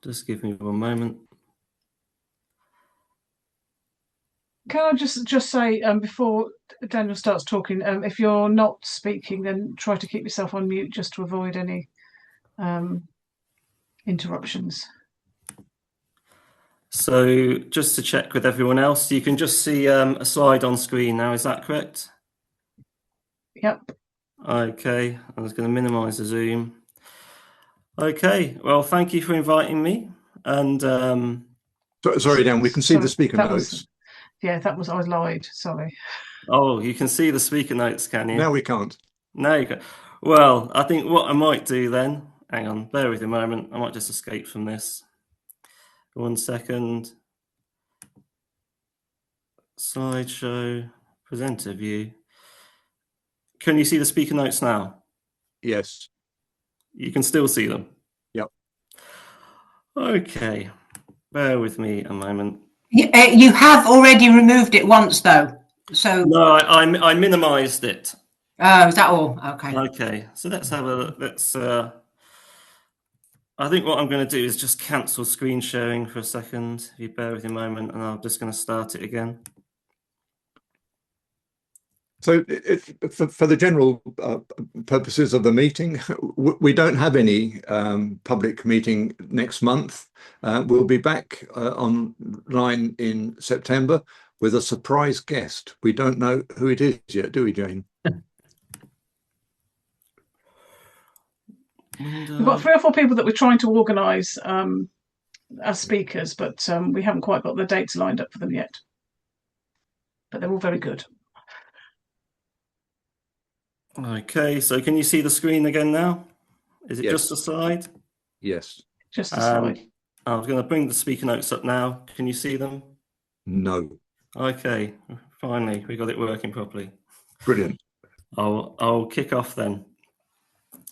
Just give me one moment. Can I just say before Daniel starts talking, if you're not speaking, then try to keep yourself on mute just to avoid any interruptions. So just to check with everyone else, you can just see a slide on screen now, is that correct? Yep. Okay, I'm just going to minimize the Zoom. Okay, well, thank you for inviting me. And sorry, Dan, we can see the speaker notes. I lied, sorry. Oh, you can see the speaker notes, can you? Now we can't. No, you can. Well, I think what I might do then, hang on, bear with me a moment. I might just escape from this. 1 second. Slideshow, presenter view. Can you see the speaker notes now? Yes. You can still see them? Yep. Okay, bear with me a moment. You have already removed it once, though. So no, I minimized it. Oh, is that all? Okay. Okay, so let's have a look. I think what I'm going to do is just cancel screen sharing for a second. If you bear with me a moment, and I'm just going to start it again. So for the general purposes of the meeting, we don't have any public meeting next month. We'll be back online in September with a surprise guest. We don't know who it is yet, do we, Jane? We've got 3 or 4 people that we're trying to organise as speakers, but we haven't quite got the dates lined up for them yet. But they're all very good. Okay, so can you see the screen again now? Is it Yes. just a slide? Yes. Just a slide. I was going to bring the speaker notes up now. Can you see them? No. Okay, finally, we got it working properly. Brilliant. I'll kick off then.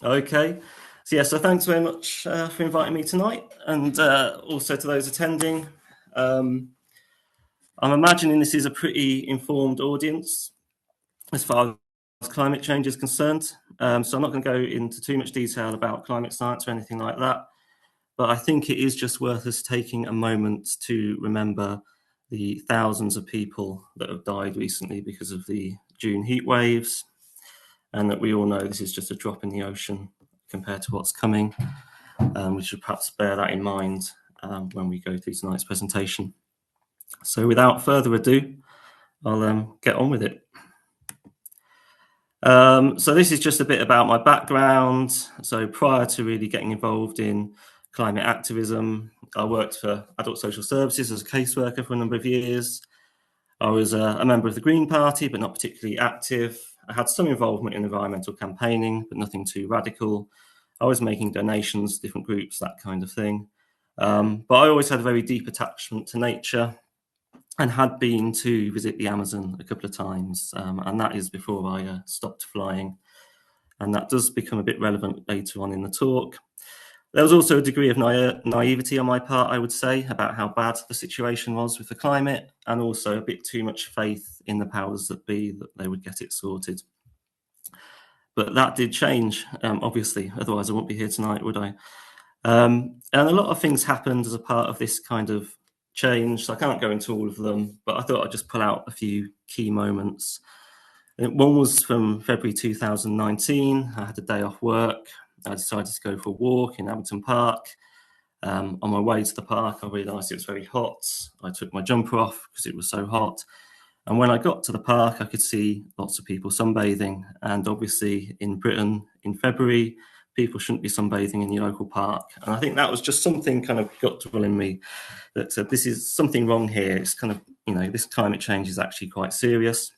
Okay, so thanks very much for inviting me tonight, and also to those attending. I'm imagining this is a pretty informed audience as far as climate change is concerned. So I'm not going to go into too much detail about climate science or anything like that, but I think it is just worth us taking a moment to remember the thousands of people that have died recently because of the June heat waves, and that we all know this is just a drop in the ocean compared to what's coming. We should perhaps bear that in mind when we go through tonight's presentation. So without further ado, I'll get on with it. So this is just a bit about my background. So prior to really getting involved in climate activism, I worked for Adult Social Services as a caseworker for a number of years. I was a member of the Green Party, but not particularly active. I had some involvement in environmental campaigning, but nothing too radical. I was making donations to different groups, that kind of thing. But I always had a very deep attachment to nature and had been to visit the Amazon a couple of times. And that is before I stopped flying. And that does become a bit relevant later on in the talk. There was also a degree of naivety on my part, I would say, about how bad the situation was with the climate, and also a bit too much faith in the powers that be that they would get it sorted. But that did change, obviously, otherwise I wouldn't be here tonight, would I? And a lot of things happened as a part of this kind of change, so I can't go into all of them, but I thought I'd just pull out a few key moments. One was from February 2019. I had a day off work. I decided to go for a walk in Abington Park. On my way to the park, I realised it was very hot. I took my jumper off because it was so hot. And when I got to the park, I could see lots of people sunbathing. And obviously in Britain in February, people shouldn't be sunbathing in your local park. And I think that was just something kind of guttural in me that this is something wrong here. It's kind of, this climate change is actually quite serious.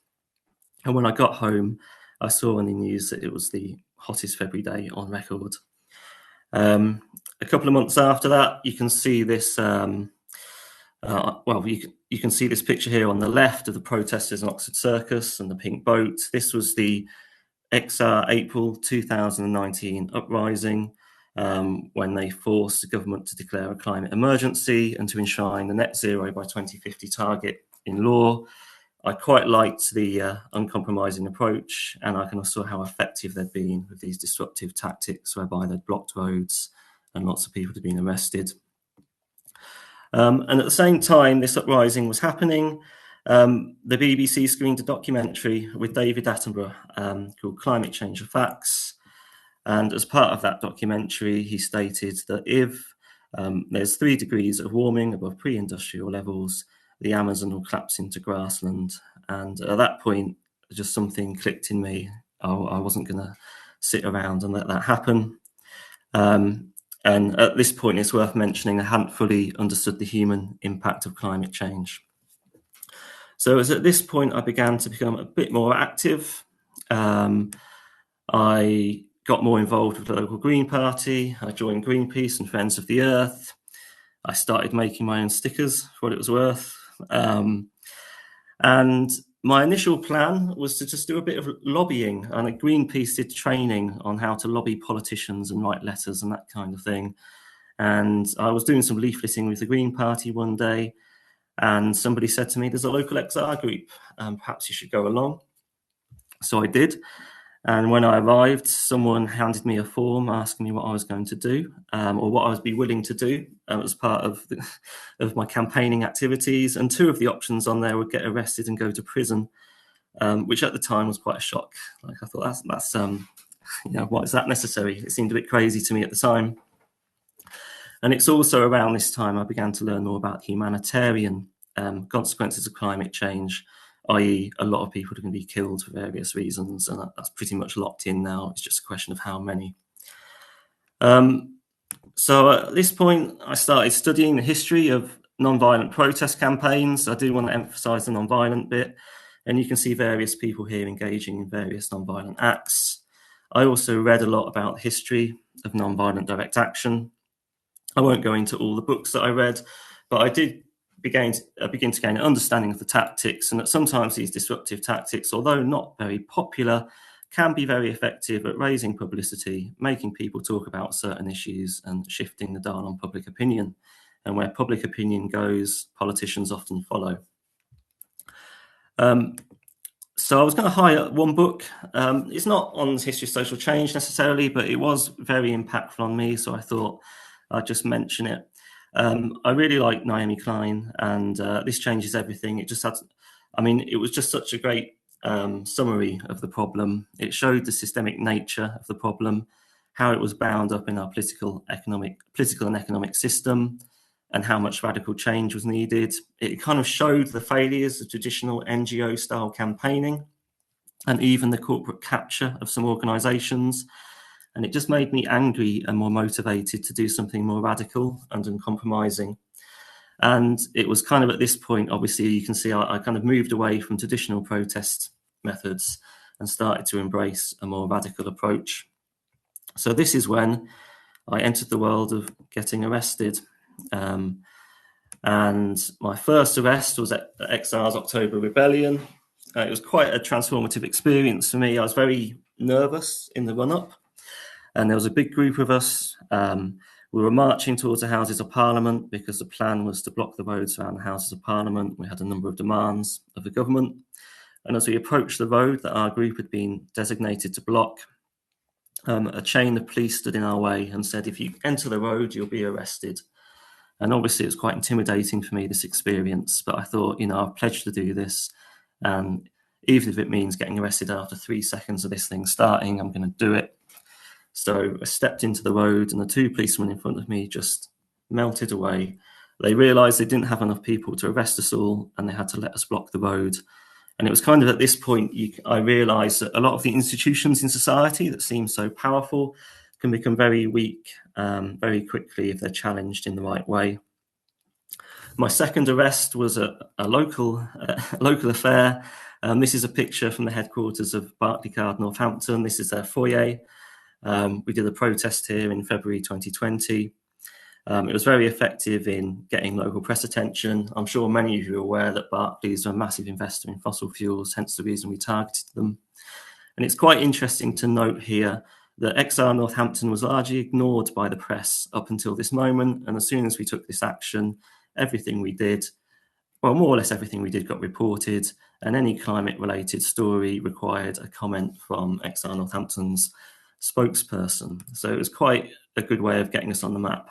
And when I got home, I saw on the news that it was the hottest February day on record. A couple of months after that, you can see this. You can see this picture here on the left of the protesters in Oxford Circus and the pink boat. This was the April 2019 uprising, when they forced the government to declare a climate emergency and to enshrine the net zero by 2050 target in law. I quite liked the uncompromising approach, and I kind of saw how effective they'd been with these disruptive tactics, whereby they'd blocked roads and lots of people had been arrested. And at the same time this uprising was happening, the BBC screened a documentary with David Attenborough called Climate Change: The Facts. And as part of that documentary, he stated that if there's 3 degrees of warming above pre-industrial levels, the Amazon will collapse into grassland. And at that point, just something clicked in me. I wasn't going to sit around and let that happen. And at this point, it's worth mentioning I hadn't fully understood the human impact of climate change. So it was at this point I began to become a bit more active. I got more involved with the local Green Party. I joined Greenpeace and Friends of the Earth. I started making my own stickers for what it was worth. And my initial plan was to just do a bit of lobbying, and Greenpeace did training on how to lobby politicians and write letters and that kind of thing. And I was doing some leafleting with the Green Party one day, and somebody said to me, there's a local XR group, perhaps you should go along. So I did. And when I arrived, someone handed me a form asking me what I was going to do, or what I would be willing to do as part of my campaigning activities. And 2 of the options on there would get arrested and go to prison, which at the time was quite a shock. Like, I thought that's why is that necessary? It seemed a bit crazy to me at the time. And it's also around this time I began to learn more about humanitarian consequences of climate change, i.e. a lot of people are going to be killed for various reasons, and that's pretty much locked in now. It's just a question of how many. So at this point, I started studying the history of non-violent protest campaigns. I do want to emphasise the non-violent bit, and you can see various people here engaging in various non-violent acts. I also read a lot about the history of non-violent direct action. I won't go into all the books that I read, but I did begin to gain an understanding of the tactics, and that sometimes these disruptive tactics, although not very popular, can be very effective at raising publicity, making people talk about certain issues and shifting the dial on public opinion. And where public opinion goes, politicians often follow. So I was going to highlight one book. It's not on the history of social change necessarily, but it was very impactful on me, so I thought I'd just mention it. I really like Naomi Klein, and This Changes Everything. It just had, it was just such a great summary of the problem. It showed the systemic nature of the problem, how it was bound up in our political and economic system, and how much radical change was needed. It kind of showed the failures of traditional NGO-style campaigning, and even the corporate capture of some organisations. And it just made me angry and more motivated to do something more radical and uncompromising. And it was kind of at this point, obviously, you can see I kind of moved away from traditional protest methods and started to embrace a more radical approach. So this is when I entered the world of getting arrested. And my first arrest was at XR's October Rebellion. It was quite a transformative experience for me. I was very nervous in the run-up. And there was a big group of us. We were marching towards the Houses of Parliament because the plan was to block the roads around the Houses of Parliament. We had a number of demands of the government. And as we approached the road that our group had been designated to block, a chain of police stood in our way and said, if you enter the road, you'll be arrested. And obviously it was quite intimidating for me, this experience, but I thought, I've pledged to do this. And even if it means getting arrested after 3 seconds of this thing starting, I'm going to do it. So I stepped into the road, and the 2 policemen in front of me just melted away. They realised they didn't have enough people to arrest us all, and they had to let us block the road. And it was kind of at this point I realised that a lot of the institutions in society that seem so powerful can become very weak very quickly if they're challenged in the right way. My second arrest was a local affair. This is a picture from the headquarters of Barclaycard, Northampton. This is their foyer. We did a protest here in February 2020. It was very effective in getting local press attention. I'm sure many of you are aware that Barclays are a massive investor in fossil fuels, hence the reason we targeted them. And it's quite interesting to note here that XR Northampton was largely ignored by the press up until this moment. And as soon as we took this action, everything we did, well, more or less everything we did got reported, and any climate-related story required a comment from XR Northampton's spokesperson. So it was quite a good way of getting us on the map.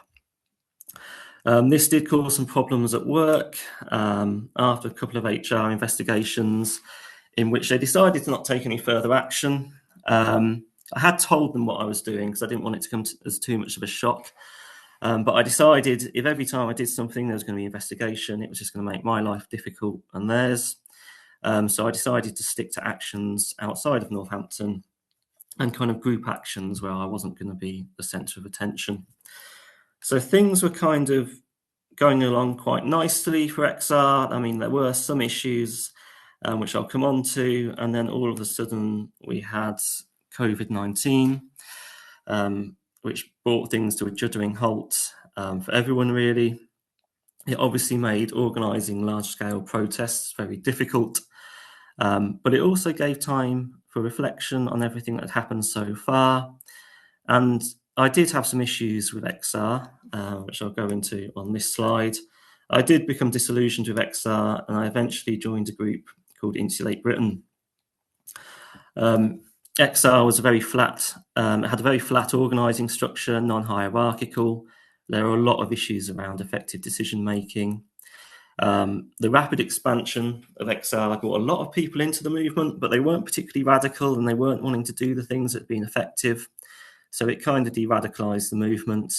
This did cause some problems at work after a couple of HR investigations in which they decided to not take any further action. I had told them what I was doing because I didn't want it to come as too much of a shock. But I decided if every time I did something there was going to be investigation, it was just going to make my life difficult and theirs. So I decided to stick to actions outside of Northampton and kind of group actions where I wasn't going to be the centre of attention. So things were kind of going along quite nicely for XR. I mean, there were some issues which I'll come on to, and then all of a sudden we had COVID-19, which brought things to a juddering halt for everyone, really. It obviously made organising large-scale protests very difficult, but it also gave time for reflection on everything that had happened so far. And I did have some issues with XR, which I'll go into on this slide. I did become disillusioned with XR, and I eventually joined a group called Insulate Britain. XR was a very flat, it had a very flat organising structure, non-hierarchical. There are a lot of issues around effective decision-making. The rapid expansion of XR brought a lot of people into the movement, but they weren't particularly radical and they weren't wanting to do the things that had been effective. So it kind of de-radicalised the movement.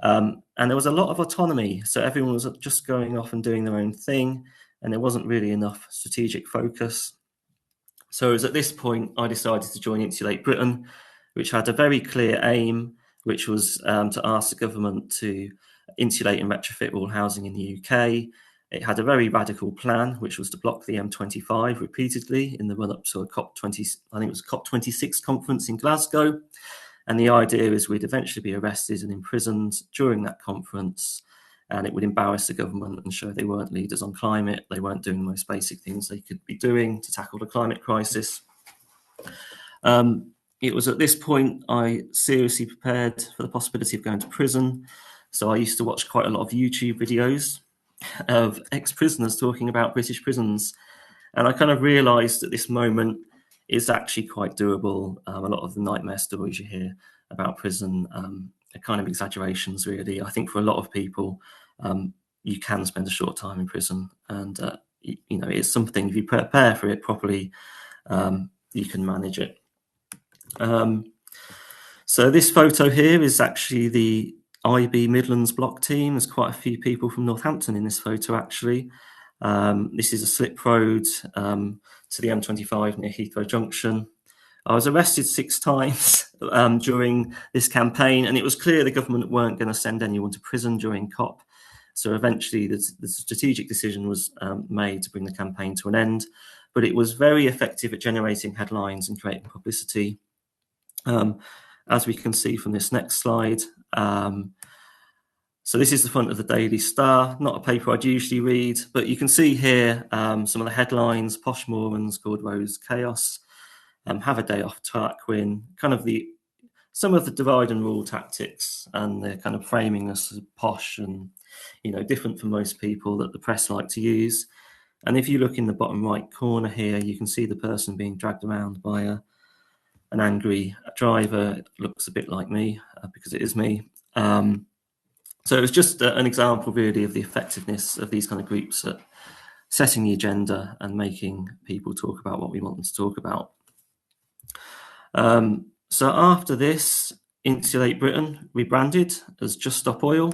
And there was a lot of autonomy. So everyone was just going off and doing their own thing, and there wasn't really enough strategic focus. So it was at this point I decided to join Insulate Britain, which had a very clear aim, which was to ask the government to insulate and retrofit all housing in the UK. It had a very radical plan, which was to block the M25 repeatedly in the run-up to a COP20, I think it was a COP26 conference in Glasgow. And the idea is we'd eventually be arrested and imprisoned during that conference, and it would embarrass the government and show they weren't leaders on climate. They weren't doing the most basic things they could be doing to tackle the climate crisis. It was at this point I seriously prepared for the possibility of going to prison. So I used to watch quite a lot of YouTube videos of ex-prisoners talking about British prisons. And I kind of realised at this moment is actually quite doable. A lot of the nightmare stories you hear about prison are kind of exaggerations, really. I think for a lot of people, you can spend a short time in prison, and you know, it's something, if you prepare for it properly, you can manage it. So this photo here is actually the IB Midlands block team. There's quite a few people from Northampton in this photo, actually. This is a slip road to the M25 near Heathrow Junction. I was arrested 6 times during this campaign, and it was clear the government weren't going to send anyone to prison during COP. So eventually the strategic decision was made to bring the campaign to an end, but it was very effective at generating headlines and creating publicity. As we can see from this next slide, so this is the front of the Daily Star, not a paper I'd usually read, but you can see here some of the headlines: Posh Morans called Rose Chaos, have a day off Tarquin, kind of some of the divide and rule tactics, and they're kind of framing us as posh and, you know, different from most people that the press like to use. And if you look in the bottom right corner here, you can see the person being dragged around by an angry driver. It looks a bit like me because it is me. So it was just an example, really, of the effectiveness of these kind of groups at setting the agenda and making people talk about what we want them to talk about. So after this, Insulate Britain rebranded as Just Stop Oil.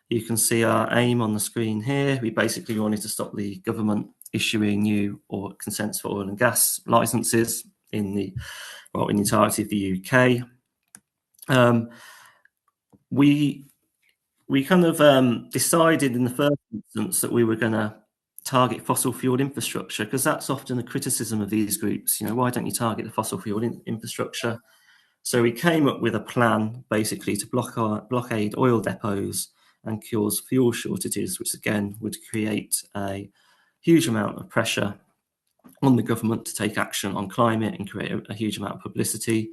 You can see our aim on the screen here. We basically wanted to stop the government issuing new or consents for oil and gas licenses in the entirety of the UK. We kind of decided in the first instance that we were going to target fossil fuel infrastructure, because that's often a criticism of these groups. You know, why don't you target the fossil fuel infrastructure? So we came up with a plan basically to blockade oil depots and cause fuel shortages, which again would create a huge amount of pressure on the government to take action on climate and create a huge amount of publicity.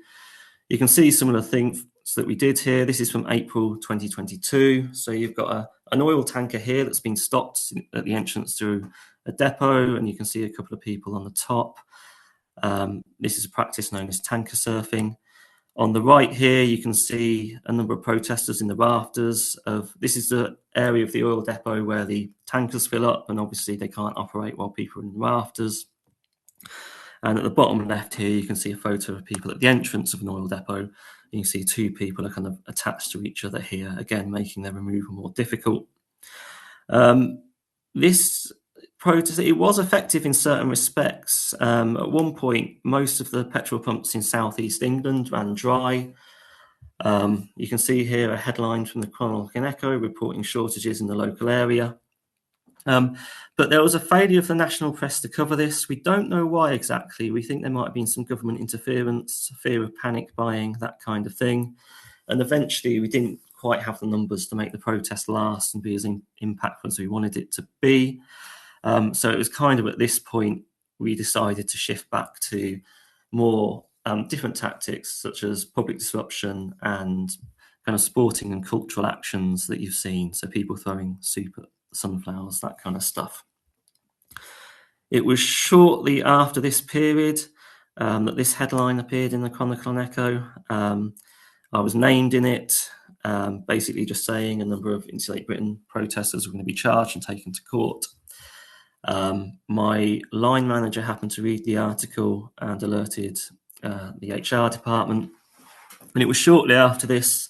You can see some of the things that we did here. This is from April 2022. So you've got an oil tanker here that's been stopped at the entrance to a depot, and you can see a couple of people on the top. This is a practice known as tanker surfing. On the right here, you can see a number of protesters in the rafters of, this is the area of the oil depot where the tankers fill up, and obviously they can't operate while people are in the rafters. And at the bottom left here, you can see a photo of people at the entrance of an oil depot. You can see two people are kind of attached to each other here, again, making their removal more difficult. This protest, it was effective in certain respects. At one point, most of the petrol pumps in southeast England ran dry. You can see here a headline from the Chronicle and Echo reporting shortages in the local area. But there was a failure of the national press to cover this. We don't know why exactly. We think there might have been some government interference, fear of panic buying, that kind of thing. And eventually we didn't quite have the numbers to make the protest last and be as impactful as we wanted it to be. So it was kind of at this point we decided to shift back to more different tactics, such as public disruption and kind of sporting and cultural actions that you've seen. So people throwing soup at sunflowers, that kind of stuff. It was shortly after this period that this headline appeared in the Chronicle and Echo. I was named in it, basically just saying a number of Insulate Britain protesters were going to be charged and taken to court. My line manager happened to read the article and alerted the HR department. And it was shortly after this,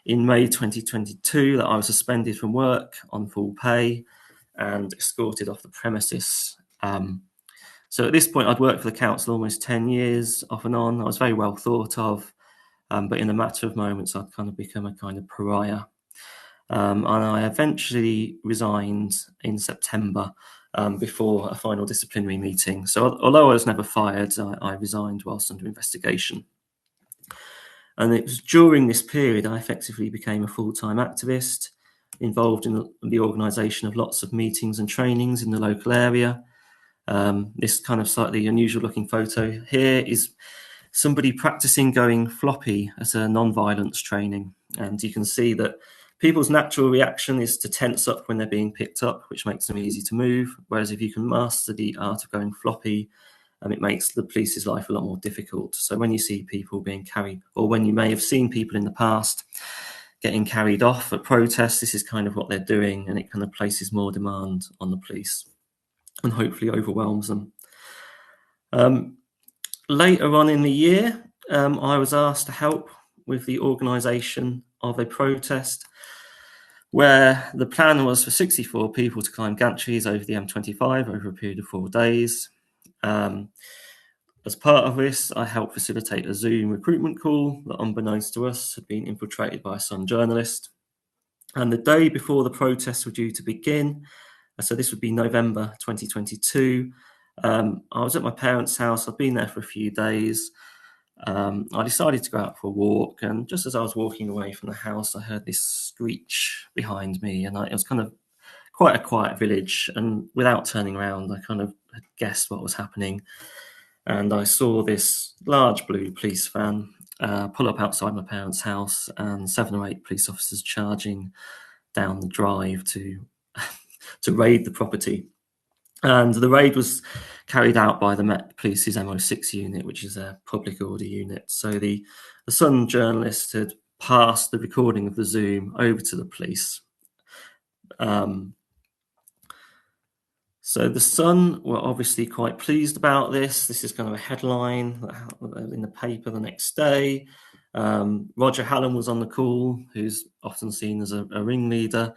in May 2022, that I was suspended from work on full pay and escorted off the premises. So at this point, I'd worked for the council almost 10 years, off and on. I was very well thought of, but in a matter of moments, I'd kind of become a kind of pariah. And I eventually resigned in September before a final disciplinary meeting. So although I was never fired, I resigned whilst under investigation. And it was during this period I effectively became a full-time activist, involved in the organisation of lots of meetings and trainings in the local area. This kind of slightly unusual looking photo here is somebody practicing going floppy at a non-violence training. And you can see that people's natural reaction is to tense up when they're being picked up, which makes them easy to move. Whereas if you can master the art of going floppy, it makes the police's life a lot more difficult. So when you see people being carried, or when you may have seen people in the past getting carried off at protests, this is kind of what they're doing, and it kind of places more demand on the police and hopefully overwhelms them. Later on in the year, I was asked to help with the organisation of a protest where the plan was for 64 people to climb gantries over the M25 over a period of 4 days. As part of this, I helped facilitate a Zoom recruitment call that, unbeknownst to us, had been infiltrated by a Sun journalist. And the day before the protests were due to begin, so this would be November 2022, I was at my parents' house. I'd been there for a few days. I decided to go out for a walk, and just as I was walking away from the house, I heard this screech behind me, and it was kind of quite a quiet village, and without turning around, I kind of had guessed what was happening. And I saw this large blue police van pull up outside my parents' house, and 7 or 8 police officers charging down the drive to raid the property. And the raid was carried out by the Met Police's MO6 unit, which is a public order unit. So the Sun journalist had passed the recording of the Zoom over to the police. So the Sun were obviously quite pleased about this. This is kind of a headline in the paper the next day. Roger Hallam was on the call, who's often seen as a ringleader.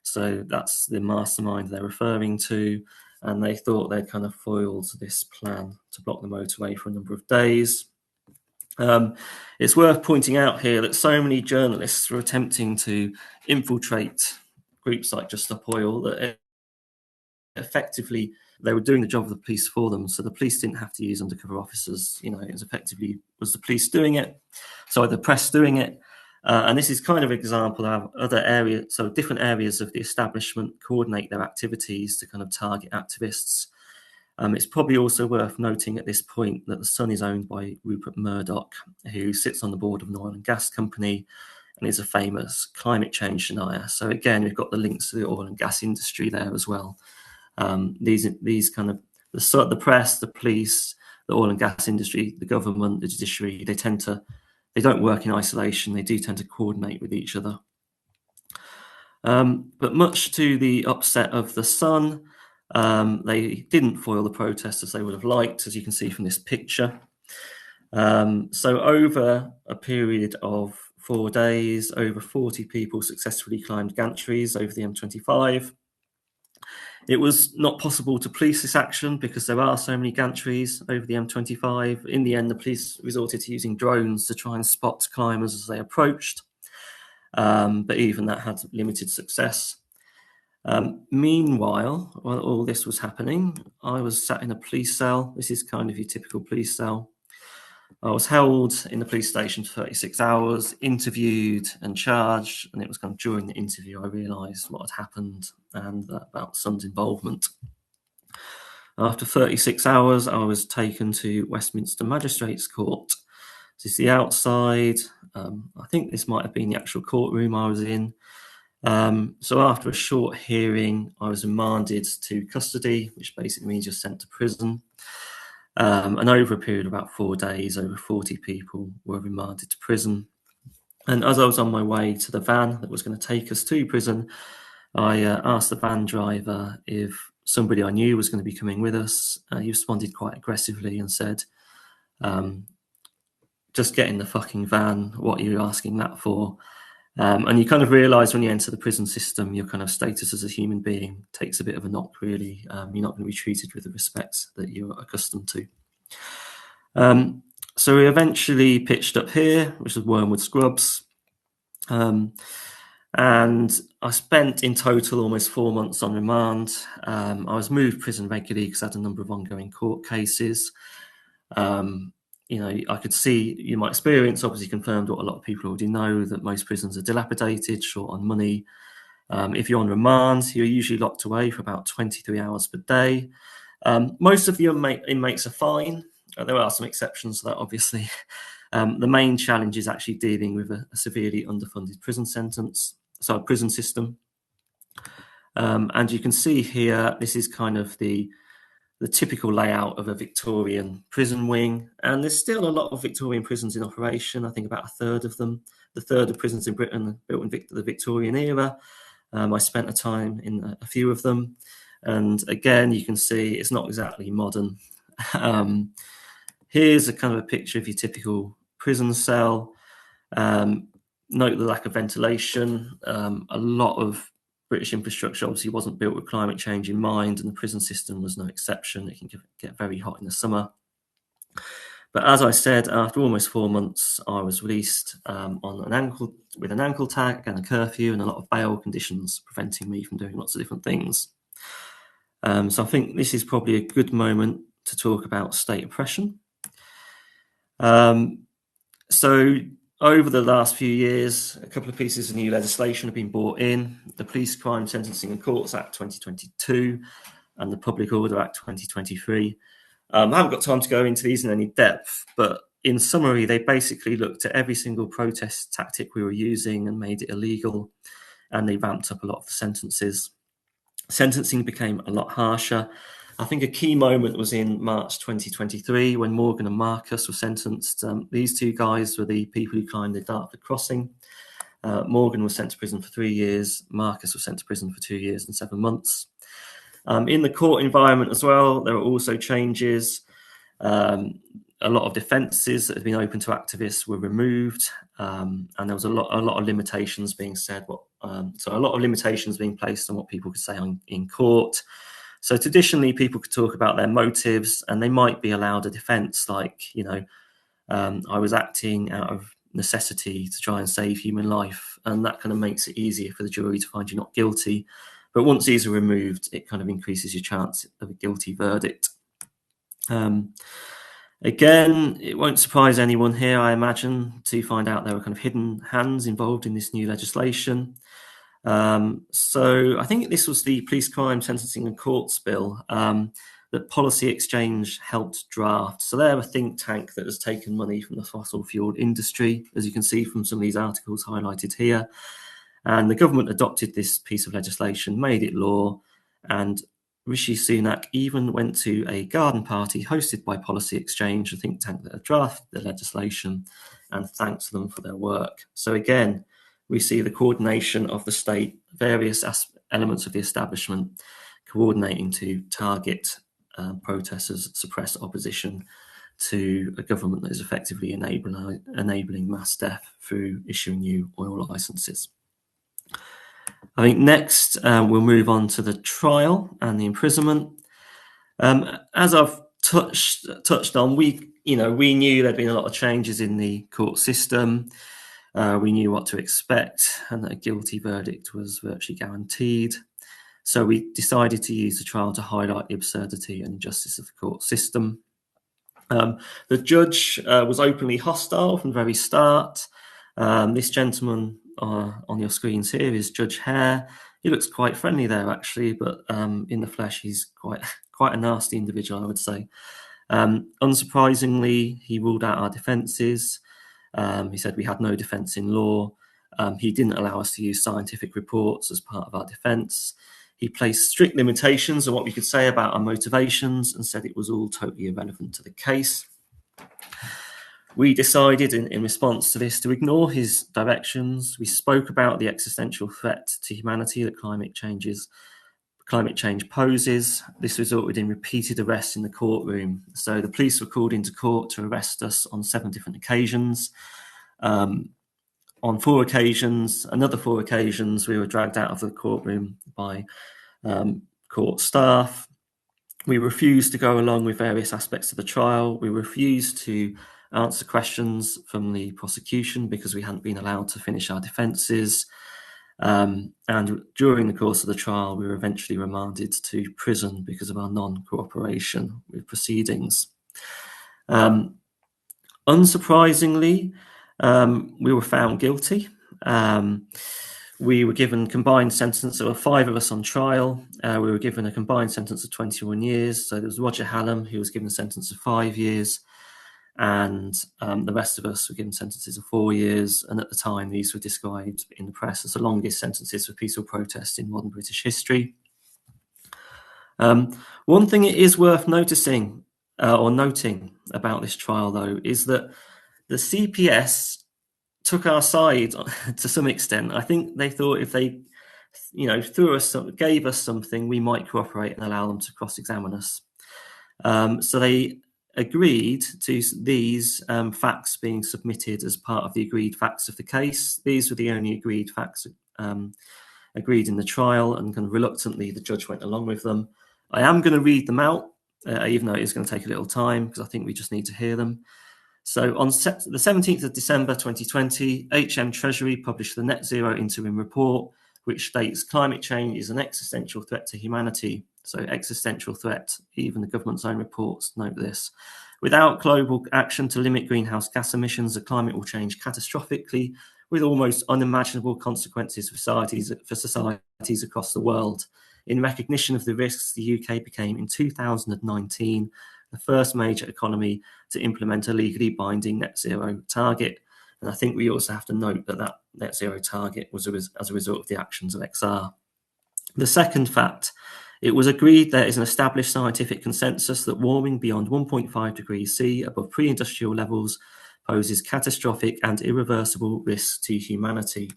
So that's the mastermind they're referring to. And they thought they'd kind of foiled this plan to block the motorway for a number of days. It's worth pointing out here that so many journalists were attempting to infiltrate groups like Just Stop Oil that effectively they were doing the job of the police for them. So the police didn't have to use undercover officers. You know, it was effectively the police doing it, so the press doing it. And this is kind of an example of other areas, so different areas of the establishment coordinate their activities to kind of target activists. It's probably also worth noting at this point that the Sun is owned by Rupert Murdoch, who sits on the board of an oil and gas company and is a famous climate change denier. So again, we've got the links to the oil and gas industry there as well. These kind of the press, the police, the oil and gas industry, the government, the judiciary, they tend to they don't work in isolation. They do tend to coordinate with each other. But much to the upset of the Sun, they didn't foil the protests as they would have liked, as you can see from this picture. So over a period of 4 days, over 40 people successfully climbed gantries over the M25. It was not possible to police this action because there are so many gantries over the M25. In the end, the police resorted to using drones to try and spot climbers as they approached. But even that had limited success. Meanwhile, while all this was happening, I was sat in a police cell. This is kind of your typical police cell. I was held in the police station for 36 hours, interviewed and charged, and it was kind of during the interview I realised what had happened and about Sun's involvement. After 36 hours, I was taken to Westminster Magistrates Court. This is the outside. I think this might have been the actual courtroom I was in. So after a short hearing, I was remanded to custody, which basically means you're sent to prison. And over a period of about 4 days, over 40 people were remanded to prison. And as I was on my way to the van that was going to take us to prison, I asked the van driver if somebody I knew was going to be coming with us. He responded quite aggressively and said, just get in the fucking van, what are you asking that for? And you kind of realise when you enter the prison system, your kind of status as a human being takes a bit of a knock, really. You're not going to be treated with the respect that you're accustomed to. So we eventually pitched up here, which is Wormwood Scrubs. And I spent in total almost 4 months on remand. I was moved prison regularly because I had a number of ongoing court cases. You know, I could see, my experience obviously confirmed what a lot of people already know, that most prisons are dilapidated, short on money. If you're on remand, you're usually locked away for about 23 hours per day. Most of the inmates are fine. There are some exceptions to that, obviously. The main challenge is actually dealing with a severely underfunded prison system. And you can see here, this is kind of the typical layout of a Victorian prison wing. And there's still a lot of Victorian prisons in operation. I think about a third of them. The third of prisons in Britain are built in the Victorian era. I spent a time in a few of them. And again, you can see it's not exactly modern. Here's a kind of a picture of your typical prison cell. Note the lack of ventilation. A lot of British infrastructure obviously wasn't built with climate change in mind, and the prison system was no exception. It can get very hot in the summer. But as I said, after almost 4 months, I was released with an ankle tag and a curfew and a lot of bail conditions preventing me from doing lots of different things. So I think this is probably a good moment to talk about state oppression. So over the last few years, a couple of pieces of new legislation have been brought in: the Police Crime Sentencing and Courts Act 2022 and the Public Order Act 2023. I haven't got time to go into these in any depth, but in summary, they basically looked at every single protest tactic we were using and made it illegal, and they ramped up a lot of the sentences. Sentencing became a lot harsher. I think a key moment was in March 2023 when Morgan and Marcus were sentenced. These two guys were the people who climbed the Dartford Crossing. Morgan was sent to prison for 3 years. Marcus was sent to prison for 2 years and 7 months. In the court environment as well, there were also changes. A lot of defences that had been open to activists were removed, and there was a lot of limitations being said. So a lot of limitations being placed on what people could say in court. So traditionally, people could talk about their motives, and they might be allowed a defence like, I was acting out of necessity to try and save human life, and that kind of makes it easier for the jury to find you not guilty. But once these are removed, it kind of increases your chance of a guilty verdict. Again, it won't surprise anyone here, I imagine, to find out there were kind of hidden hands involved in this new legislation. So I think this was the Police Crime Sentencing and Courts Bill that Policy Exchange helped draft. So they're a think tank that has taken money from the fossil fuel industry, as you can see from some of these articles highlighted here. And the government adopted this piece of legislation, made it law, and Rishi Sunak even went to a garden party hosted by Policy Exchange, a think tank that had drafted the legislation, and thanks them for their work. So again, we see the coordination of the state, various elements of the establishment coordinating to target protesters, suppress opposition to a government that is effectively enabling mass death through issuing new oil licenses. I think next we'll move on to the trial and the imprisonment. As I've touched on, we knew there'd been a lot of changes in the court system. We knew what to expect and that a guilty verdict was virtually guaranteed. So we decided to use the trial to highlight the absurdity and injustice of the court system. The judge was openly hostile from the very start. This gentleman on your screens here is Judge Hare. He looks quite friendly there, actually, but in the flesh, he's quite a nasty individual, I would say. Unsurprisingly, he ruled out our defences. He said we had no defence in law. He didn't allow us to use scientific reports as part of our defence. He placed strict limitations on what we could say about our motivations and said it was all totally irrelevant to the case. We decided in response to this to ignore his directions. We spoke about the existential threat to humanity that climate change poses. This resulted in repeated arrests in the courtroom. So the police were called into court to arrest us on 7 different occasions. On 4 occasions, another 4 occasions, we were dragged out of the courtroom by court staff. We refused to go along with various aspects of the trial. We refused to answer questions from the prosecution because we hadn't been allowed to finish our defences. And during the course of the trial, we were eventually remanded to prison because of our non-cooperation with proceedings. Unsurprisingly, we were found guilty. We were given combined sentence. There were 5 of us on trial. We were given a combined sentence of 21 years. So there was Roger Hallam, who was given a sentence of 5 years. And the rest of us were given sentences of 4 years. And at the time, these were described in the press as the longest sentences for peaceful protest in modern British history. One thing it is worth noticing or noting about this trial, though, is that the CPS took our side to some extent. I think they thought if they, gave us something, we might cooperate and allow them to cross-examine us. So they agreed to these facts being submitted as part of the agreed facts of the case. These were the only agreed facts agreed in the trial, and kind of reluctantly the judge went along with them. I am going to read them out, even though it is going to take a little time because I think we just need to hear them. So on the 17th of December 2020, HM Treasury published the Net Zero Interim Report, which states climate change is an existential threat to humanity. So existential threat, even the government's own reports note this. Without global action to limit greenhouse gas emissions, the climate will change catastrophically with almost unimaginable consequences for societies across the world. In recognition of the risks, the UK became in 2019 the first major economy to implement a legally binding net zero target. And I think we also have to note that that net zero target was as a result of the actions of XR. The second fact, it was agreed there is an established scientific consensus that warming beyond 1.5 degrees C above pre-industrial levels poses catastrophic and irreversible risks to humanity.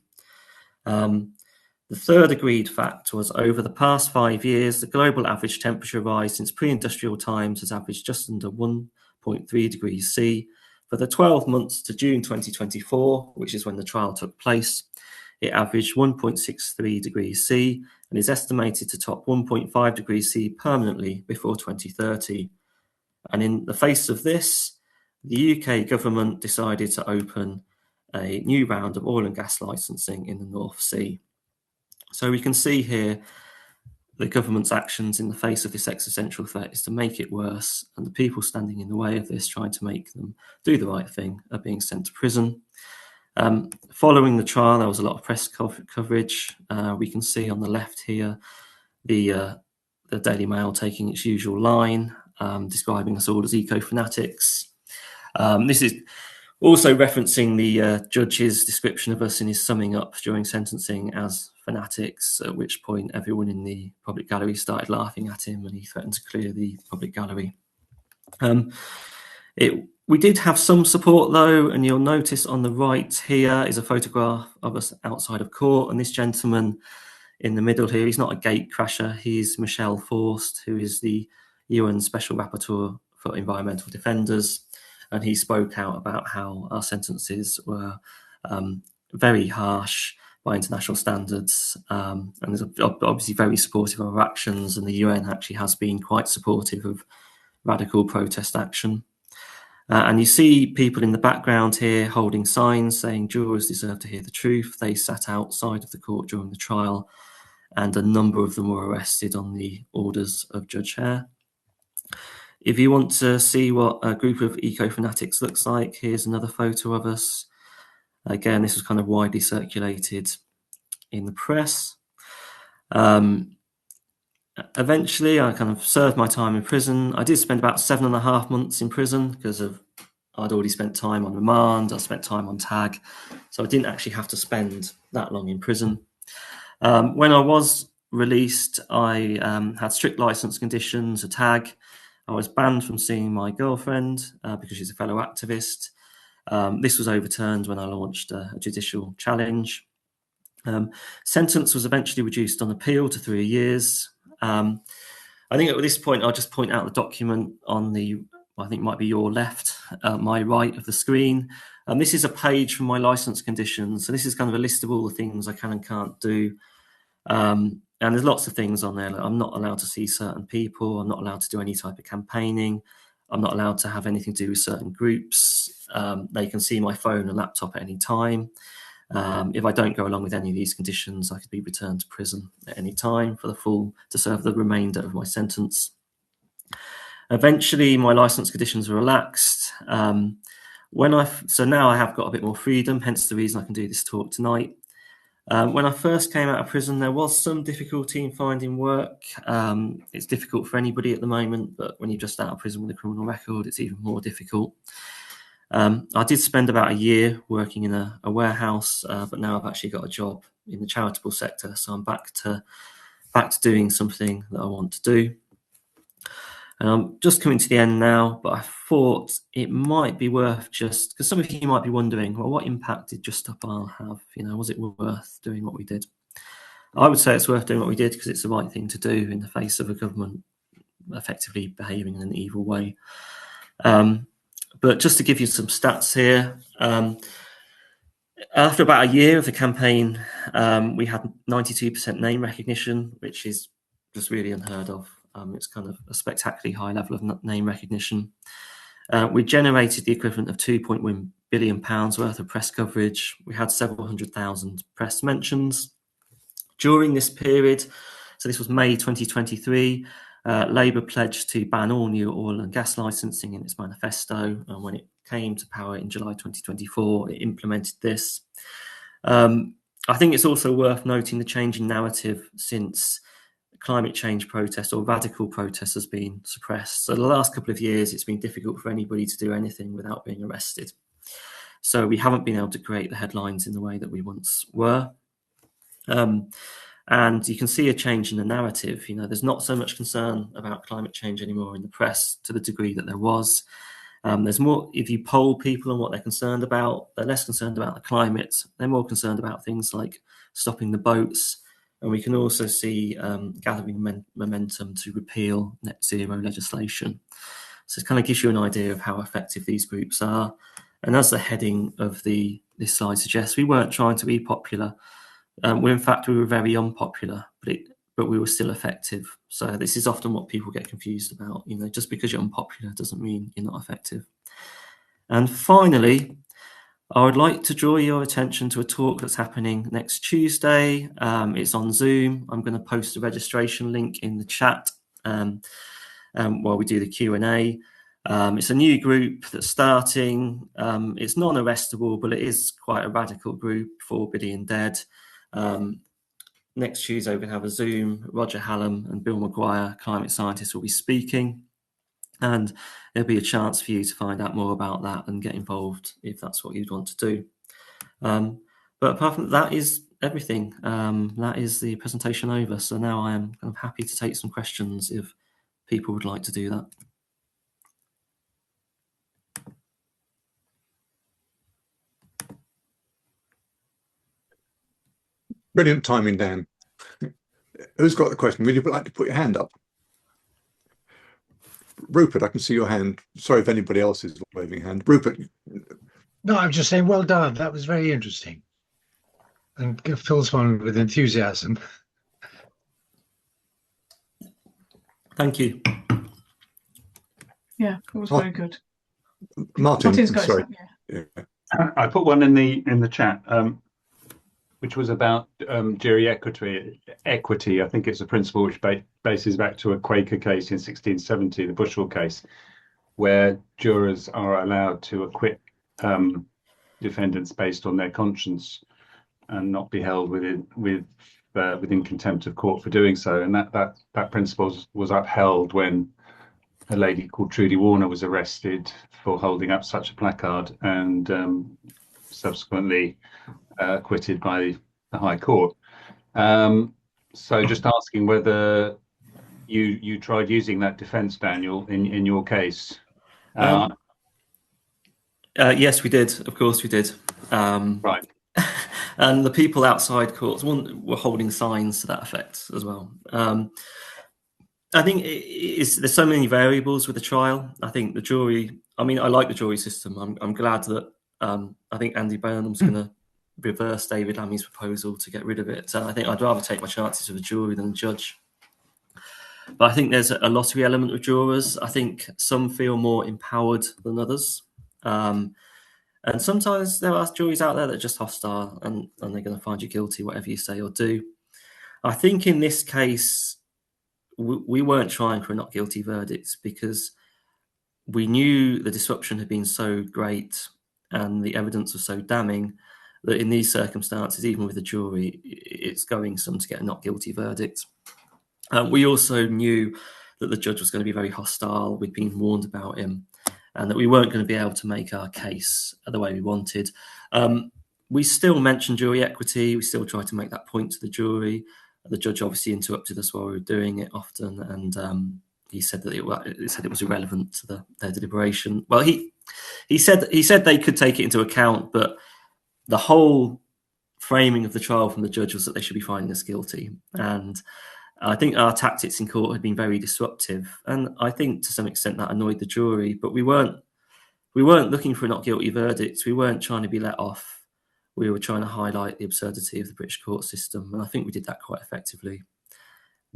The third agreed fact was over the past 5 years, the global average temperature rise since pre-industrial times has averaged just under 1.3 degrees C. For the 12 months to June 2024, which is when the trial took place, it averaged 1.63 degrees C and is estimated to top 1.5 degrees C permanently before 2030. And in the face of this, the UK government decided to open a new round of oil and gas licensing in the North Sea. So we can see here the government's actions in the face of this existential threat is to make it worse, and the people standing in the way of this, trying to make them do the right thing, are being sent to prison. Following the trial, there was a lot of press coverage. We can see on the left here the Daily Mail taking its usual line, describing us all as eco-fanatics. This is also referencing the judge's description of us in his summing up during sentencing as fanatics, at which point everyone in the public gallery started laughing at him and he threatened to clear the public gallery. We did have some support though, and you'll notice on the right here is a photograph of us outside of court, and this gentleman in the middle here, he's not a gate crasher, he's Michel Forst, who is the UN Special Rapporteur for Environmental Defenders, and he spoke out about how our sentences were very harsh by international standards, and is obviously very supportive of our actions, and the UN actually has been quite supportive of radical protest action. And you see people in the background here holding signs saying jurors deserve to hear the truth. They sat outside of the court during the trial, and a number of them were arrested on the orders of Judge Hare. If you want to see what a group of eco-fanatics looks like, here's another photo of us. Again, this was kind of widely circulated in the press. Eventually, I kind of served my time in prison. I did spend about 7.5 months in prison because I'd already spent time on remand, I spent time on tag, so I didn't actually have to spend that long in prison. When I was released, I had strict license conditions, a tag. I was banned from seeing my girlfriend because she's a fellow activist. This was overturned when I launched a judicial challenge. Sentence was eventually reduced on appeal to 3 years. I think at this point, I'll just point out the document on the, I think might be your left, my right of the screen. This is a page from my license conditions. So this is kind of a list of all the things I can and can't do. And there's lots of things on there. Like I'm not allowed to see certain people. I'm not allowed to do any type of campaigning. I'm not allowed to have anything to do with certain groups. They can see my phone and laptop at any time. If I don't go along with any of these conditions, I could be returned to prison at any time to serve the remainder of my sentence. Eventually, my license conditions were relaxed. So now I have got a bit more freedom, hence the reason I can do this talk tonight. When I first came out of prison, there was some difficulty in finding work. It's difficult for anybody at the moment, but when you're just out of prison with a criminal record, it's even more difficult. I did spend about a year working in a warehouse, but now I've actually got a job in the charitable sector, so I'm back to doing something that I want to do. And I'm just coming to the end now, but I thought it might be worth just, because some of you might be wondering, well, what impact did Just Stop Oil have? Was it worth doing what we did? I would say it's worth doing what we did because it's the right thing to do in the face of a government effectively behaving in an evil way. But just to give you some stats here, after about a year of the campaign, we had 92% name recognition, which is just really unheard of. It's kind of a spectacularly high level of name recognition. We generated the equivalent of £2.1 billion worth of press coverage. We had several 100,000 press mentions. During this period, so this was May 2023, Labour pledged to ban all new oil and gas licensing in its manifesto, and when it came to power in July 2024, it implemented this. I think it's also worth noting the change in narrative since climate change protest or radical protest has been suppressed. So the last couple of years, it's been difficult for anybody to do anything without being arrested. So we haven't been able to create the headlines in the way that we once were. And you can see a change in the narrative. There's not so much concern about climate change anymore in the press to the degree that there was. There's more, if you poll people on what they're concerned about, they're less concerned about the climate. They're more concerned about things like stopping the boats. And we can also see gathering momentum to repeal net zero legislation. So it kind of gives you an idea of how effective these groups are. And as the heading of this slide suggests, we weren't trying to be popular. In fact, we were very unpopular, but we were still effective. So this is often what people get confused about. Just because you're unpopular doesn't mean you're not effective. And finally, I would like to draw your attention to a talk that's happening next Tuesday. It's on Zoom. I'm going to post a registration link in the chat while we do the Q&A. It's a new group that's starting. It's non-arrestable, but it is quite a radical group, 4 Billion Dead. Next Tuesday, we're going to have a Zoom. Roger Hallam and Bill Maguire, climate scientists, will be speaking. And there'll be a chance for you to find out more about that and get involved if that's what you'd want to do. But apart from that is everything. That is the presentation over. So now I am kind of happy to take some questions if people would like to do that. Brilliant timing, Dan. Who's got the question? Would you like to put your hand up? Rupert, I can see your hand. Sorry if anybody else is waving hand. Rupert. No, I'm just saying, well done. That was very interesting. And fills one with enthusiasm. Thank you. Yeah, it was very good. Martin, sorry. I put one in the chat, which was about jury equity. I think it's a principle which bases back to a Quaker case in 1670, the Bushell case, where jurors are allowed to acquit defendants based on their conscience and not be held within contempt of court for doing so. And that principle was upheld when a lady called Trudy Warner was arrested for holding up such a placard and subsequently acquitted by the High Court. So just asking whether you tried using that defence, Daniel, in your case. Yes, we did. Of course we did. Right. And the people outside courts were holding signs to that effect as well. I think there's so many variables with the trial. I think the jury, I like the jury system. I'm glad that I think Andy Burnham's going to reverse David Lammy's proposal to get rid of it. I think I'd rather take my chances with a jury than a judge. But I think there's a lottery element with jurors. I think some feel more empowered than others. And sometimes there are juries out there that are just hostile and they're going to find you guilty, whatever you say or do. I think in this case, we weren't trying for a not guilty verdict because we knew the disruption had been so great and the evidence was so damning that in these circumstances, even with a jury, it's going some to get a not guilty verdict. We also knew that the judge was going to be very hostile. We'd been warned about him and that we weren't going to be able to make our case the way we wanted. We still mentioned jury equity. We still tried to make that point to the jury. The judge obviously interrupted us while we were doing it often, and he said that it was irrelevant to their deliberation. Well, he said they could take it into account, but the whole framing of the trial from the judge was that they should be finding us guilty. And I think our tactics in court had been very disruptive, and I think to some extent that annoyed the jury. But we weren't looking for a not guilty verdict. We weren't trying to be let off. We were trying to highlight the absurdity of the British court system, and I think we did that quite effectively.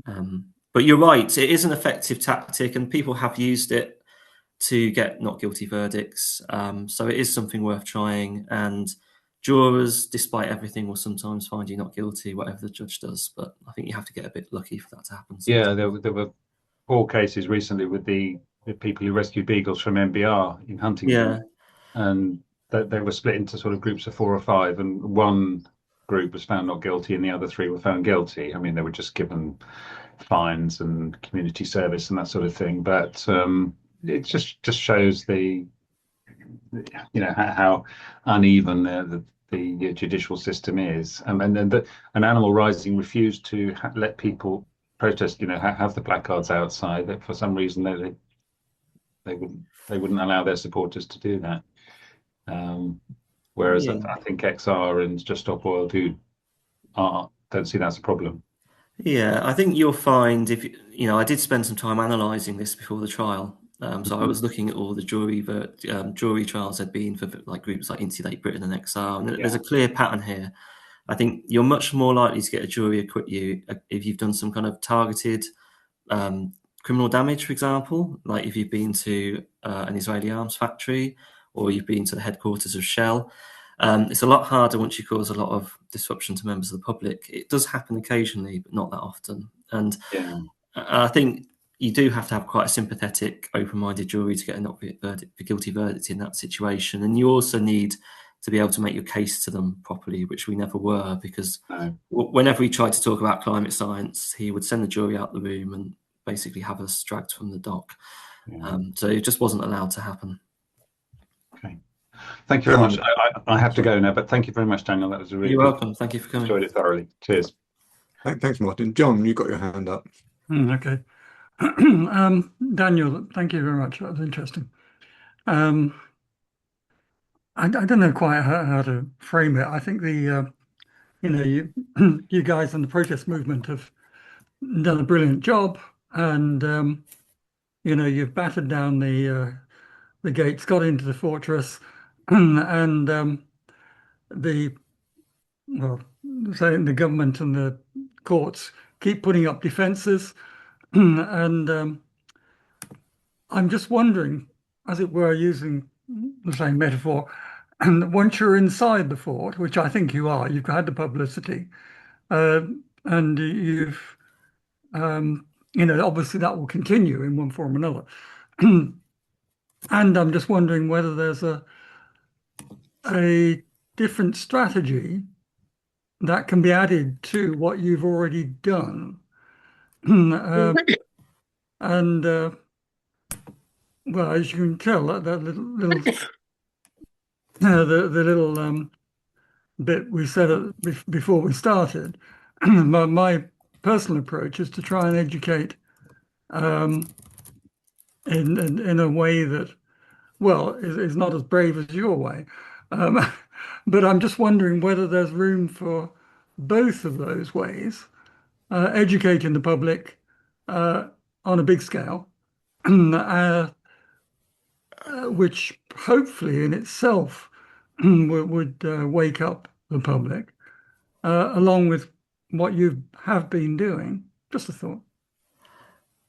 But you're right, it is an effective tactic, and people have used it to get not guilty verdicts. So it is something worth trying, and jurors, despite everything, will sometimes find you not guilty, whatever the judge does. But I think you have to get a bit lucky for that to happen. Sometimes. Yeah, there were 4 cases recently with the people who rescued beagles from MBR in Huntingdon. Yeah. And they were split into sort of groups of 4 or 5, and one group was found not guilty and the other 3 were found guilty. I mean, they were just given fines and community service and that sort of thing. But it just shows how uneven the judicial system is. And then an Animal Rising refused to let people protest, have the placards outside. That for some reason they wouldn't allow their supporters to do that. Whereas I think XR and Just Stop Oil don't see that's a problem. Yeah, I think you'll find I did spend some time analysing this before the trial. So I was looking at all the jury trials there'd been for like groups like Insulate Britain and XR, and there's a clear pattern here. I think you're much more likely to get a jury acquit you if you've done some kind of targeted criminal damage, for example, like if you've been to an Israeli arms factory or you've been to the headquarters of Shell. It's a lot harder once you cause a lot of disruption to members of the public. It does happen occasionally, but not that often. And I think you do have to have quite a sympathetic, open-minded jury to get a not guilty verdict in that situation. And you also need to be able to make your case to them properly, which we never were, because whenever we tried to talk about climate science, he would send the jury out the room and basically have us dragged from the dock. So it just wasn't allowed to happen. Okay. Thank you very much. I have to go now, but thank you very much, Daniel. That was a really You're welcome. Thank you for coming. Enjoyed it thoroughly. Cheers. Thanks, Martin. John, you got your hand up. Okay. Daniel, thank you very much. That was interesting. I don't know quite how to frame it. I think the you you guys in the protest movement have done a brilliant job, and you've battered down the gates, got into the fortress, and the well, saying the government and the courts keep putting up defences, and I'm just wondering, as it were, using the same metaphor, and once you're inside the fort, which I think you are, you've had the publicity, and you've, obviously that will continue in one form or another. And I'm just wondering whether there's a different strategy that can be added to what you've already done. And well, as you can tell, that little the little bit we said before we started, my personal approach is to try and educate in a way that, well, is not as brave as your way. But I'm just wondering whether there's room for both of those ways, educating the public on a big scale, which hopefully in itself would wake up the public, along with what you have been doing. Just a thought.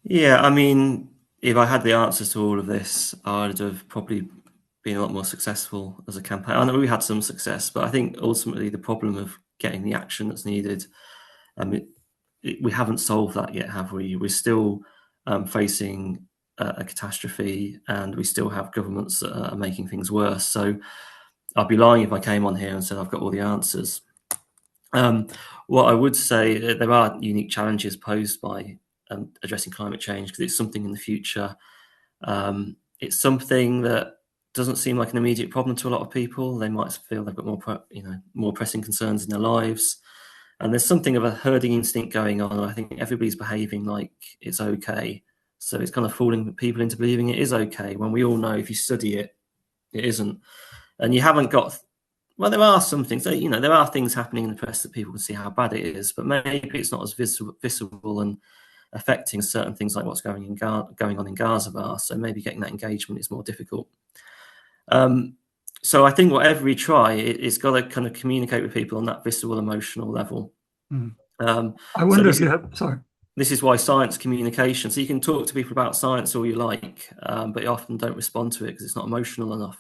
Yeah, I mean, if I had the answers to all of this, I'd have probably been a lot more successful as a campaign. I know we had some success, but I think ultimately the problem of getting the action that's needed, we haven't solved that yet, have we? We're still facing a catastrophe, and we still have governments that are making things worse. So I'd be lying if I came on here and said I've got all the answers. What I would say, there are unique challenges posed by addressing climate change, because it's something in the future. It's something that doesn't seem like an immediate problem to a lot of people. They might feel they've got more pressing concerns in their lives, and there's something of a herding instinct going on. And I think everybody's behaving like it's okay, so it's kind of fooling people into believing it is okay, when we all know if you study it, it isn't. And you haven't got, well, there are some things, there are things happening in the press that people can see how bad it is, but maybe it's not as visible and affecting certain things like what's going on in Gaza. So maybe getting that engagement is more difficult. So I think whatever we try, it's got to kind of communicate with people on that visceral emotional level. I wonder if you have, sorry. This is why science communication, so you can talk to people about science all you like, but you often don't respond to it because it's not emotional enough.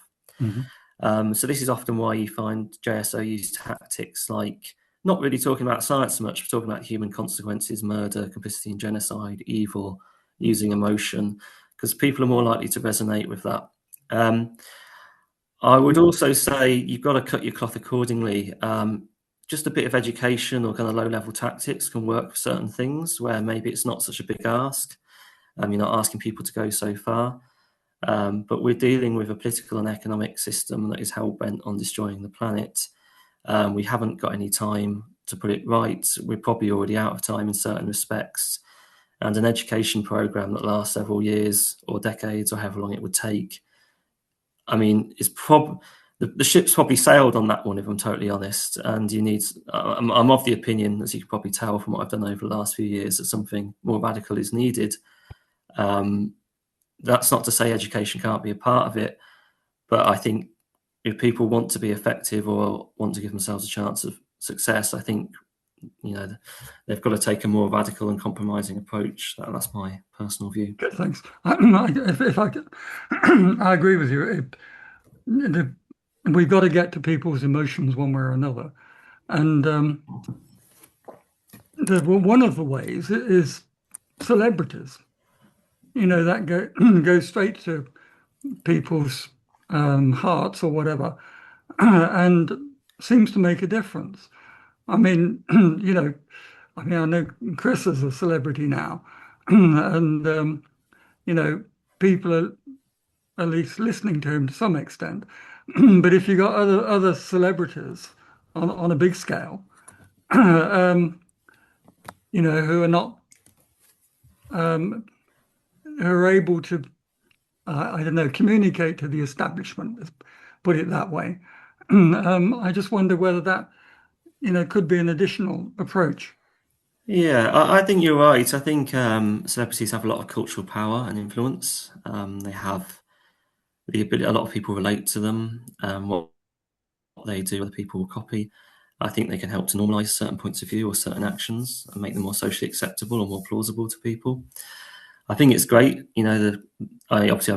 So this is often why you find JSO use tactics like not really talking about science so much, but talking about human consequences, murder, complicity in genocide, evil, using emotion, because people are more likely to resonate with that. I would also say you've got to cut your cloth accordingly. Just a bit of education or kind of low-level tactics can work for certain things where maybe it's not such a big ask. You're not asking people to go so far. But we're dealing with a political and economic system that is hell-bent on destroying the planet. We haven't got any time to put it right. We're probably already out of time in certain respects. And an education program that lasts several years or decades or however long it would take, is the ship's probably sailed on that one, if I'm totally honest. And you need, I'm of the opinion, as you can probably tell from what I've done over the last few years, that something more radical is needed. That's not to say education can't be a part of it, but I think if people want to be effective or want to give themselves a chance of success, I think they've got to take a more radical and compromising approach. That's my personal view. Good, thanks. If I could, I agree with you. We've got to get to people's emotions one way or another, and one of the ways is celebrities. That goes straight to people's hearts or whatever, and seems to make a difference. I know Chris is a celebrity now, and people are at least listening to him to some extent. But if you got other celebrities on a big scale, who are not who are able to, communicate to the establishment, let's put it that way. I just wonder whether that could be an additional approach. Yeah, I think you're right. I think celebrities have a lot of cultural power and influence. They have the ability, a lot of people relate to them. What they do, other people will copy. I think they can help to normalise certain points of view or certain actions and make them more socially acceptable or more plausible to people. I think it's great. I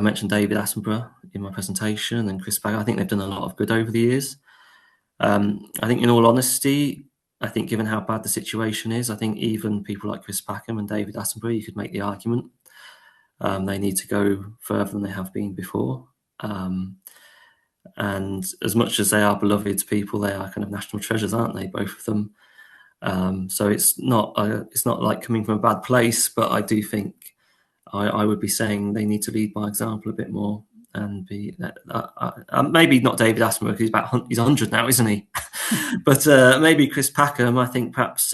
mentioned David Attenborough in my presentation and Chris Bagger. I think they've done a lot of good over the years. I think, in all honesty, I think given how bad the situation is, I think even people like Chris Packham and David Attenborough, you could make the argument they need to go further than they have been before. And as much as they are beloved people, they are kind of national treasures, aren't they? Both of them. So it's not like coming from a bad place, but I do think I would be saying they need to lead by example a bit more and be maybe not David Attenborough, because he's 100 now, isn't he? But maybe Chris Packham. I think perhaps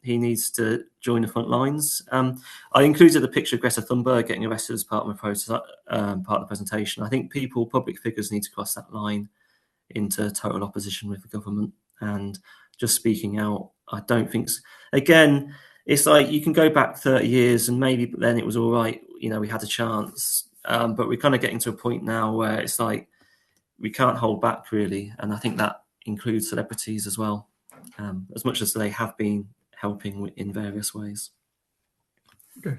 he needs to join the front lines. I included the picture of Greta Thunberg getting arrested as part of the presentation. I think public figures need to cross that line into total opposition with the government and just speaking out. I don't think again, it's like you can go back 30 years and maybe then it was all right, we had a chance, but we're kind of getting to a point now where it's like we can't hold back really, and I think that includes celebrities as well, as much as they have been helping in various ways. Okay.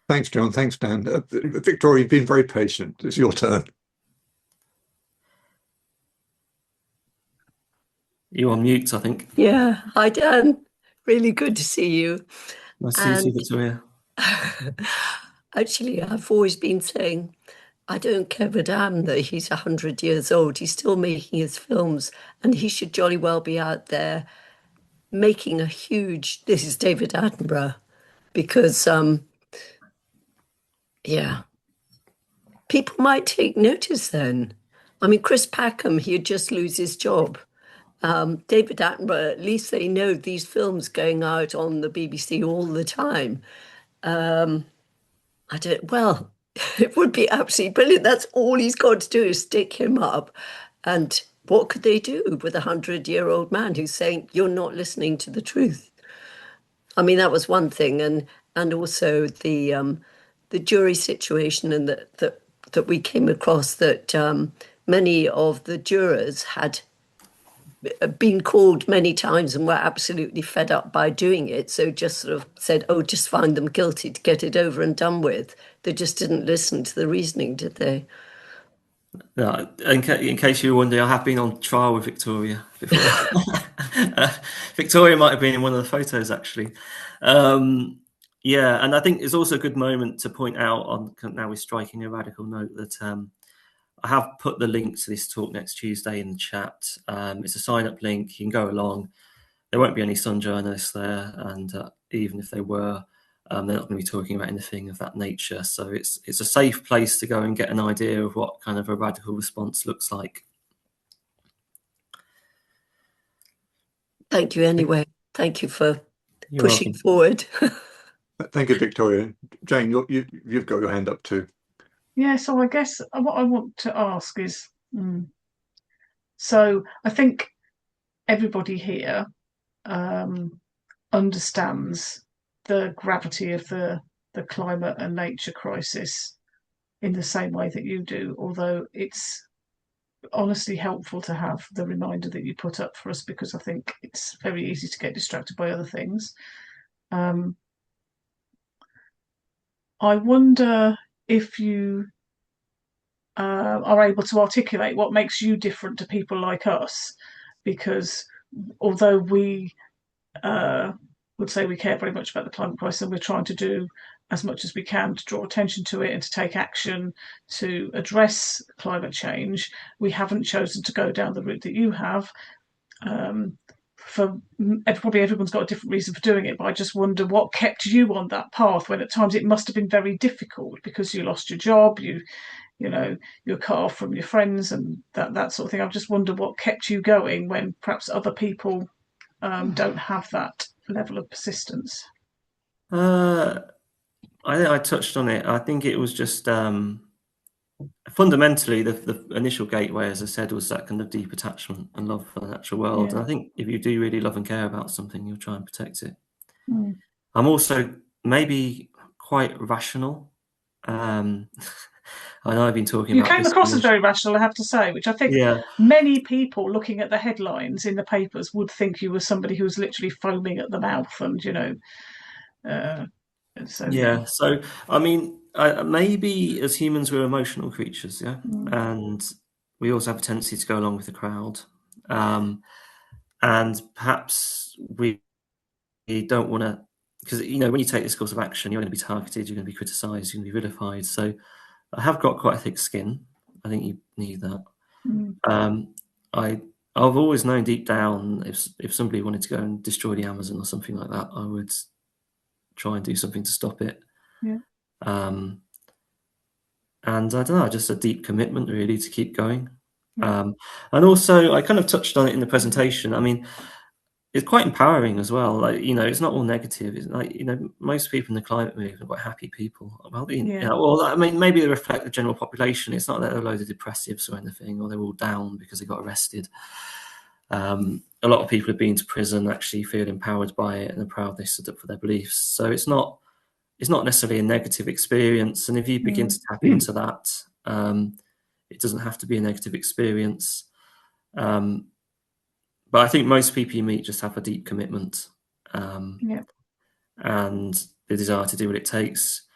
Thanks, John. Thanks, Dan. Victoria, you've been very patient. It's your turn. You're on mute, I think. Yeah. Hi, Dan. Really good to see you. Nice to see you, Victoria. Actually, I've always been saying, I don't care a damn that he's 100 years old. He's still making his films, and he should jolly well be out there making this is David Attenborough, because, people might take notice then. I mean, Chris Packham, he'd just lose his job. David Attenborough, at least they know these films going out on the BBC all the time. It would be absolutely brilliant. That's all he's got to do is stick him up. And what could they do with a 100-year-old man who's saying, you're not listening to the truth? I mean, that was one thing. And also the jury situation, and that we came across that many of the jurors had been called many times and were absolutely fed up by doing it. So just sort of said, just find them guilty to get it over and done with. They just didn't listen to the reasoning, did they? No, in case you were wondering, I have been on trial with Victoria before. Victoria might have been in one of the photos, actually. And I think it's also a good moment to point out, now we're striking a radical note, that I have put the link to this talk next Tuesday in the chat. It's a sign-up link. You can go along. There won't be any Sun journalists there, and even if they were, they're not going to be talking about anything of that nature. So it's a safe place to go and get an idea of what kind of a radical response looks like. Thank you anyway. Thank you for pushing forward. Thank you, Victoria. Jane, you've got your hand up too. Yeah, so I guess what I want to ask is, so I think everybody here understands the gravity of the climate and nature crisis in the same way that you do, although it's honestly helpful to have the reminder that you put up for us, because I think it's very easy to get distracted by other things. I wonder if you are able to articulate what makes you different to people like us, because although we would say we care very much about the climate crisis, and we're trying to do as much as we can to draw attention to it and to take action to address climate change, we haven't chosen to go down the route that you have. Probably everyone's got a different reason for doing it, but I just wonder what kept you on that path when at times it must have been very difficult because you lost your job, you're cut off from your friends and that sort of thing. I just wonder what kept you going when perhaps other people don't have that level of persistence. I think I touched on it. I think it was just fundamentally, the initial gateway, as I said, was that kind of deep attachment and love for the natural world. Yeah. And I think if you do really love and care about something, you'll try and protect it. Mm. I'm also maybe quite rational. I know I've been talking You about came this. across as very rational, I have to say, which I think Yeah, many people looking at the headlines in the papers would think you were somebody who was literally foaming at the mouth, and so yeah. So I mean, maybe as humans we're emotional creatures, yeah, and we also have a tendency to go along with the crowd, and perhaps we don't want to, because when you take this course of action, you're going to be targeted, you're going to be criticised, you're going to be vilified. So I have got quite a thick skin. I think you need that. I've always known deep down if somebody wanted to go and destroy the Amazon or something like that, I would try and do something to stop it. Yeah. And I don't know, just a deep commitment really to keep going. And also, I kind of touched on it in the presentation. I mean, it's quite empowering as well. Like, it's not all negative. It's like, most people in the climate movement are quite happy people. Well, well, I mean, maybe they reflect the general population. It's not that they're loads of depressives or anything, or they're all down because they got arrested. A lot of people have been to prison, actually feel empowered by it and are proud they stood up for their beliefs. So it's not necessarily a negative experience. And if you begin to tap into that, it doesn't have to be a negative experience. But I think most people you meet just have a deep commitment, and the desire to do what it takes.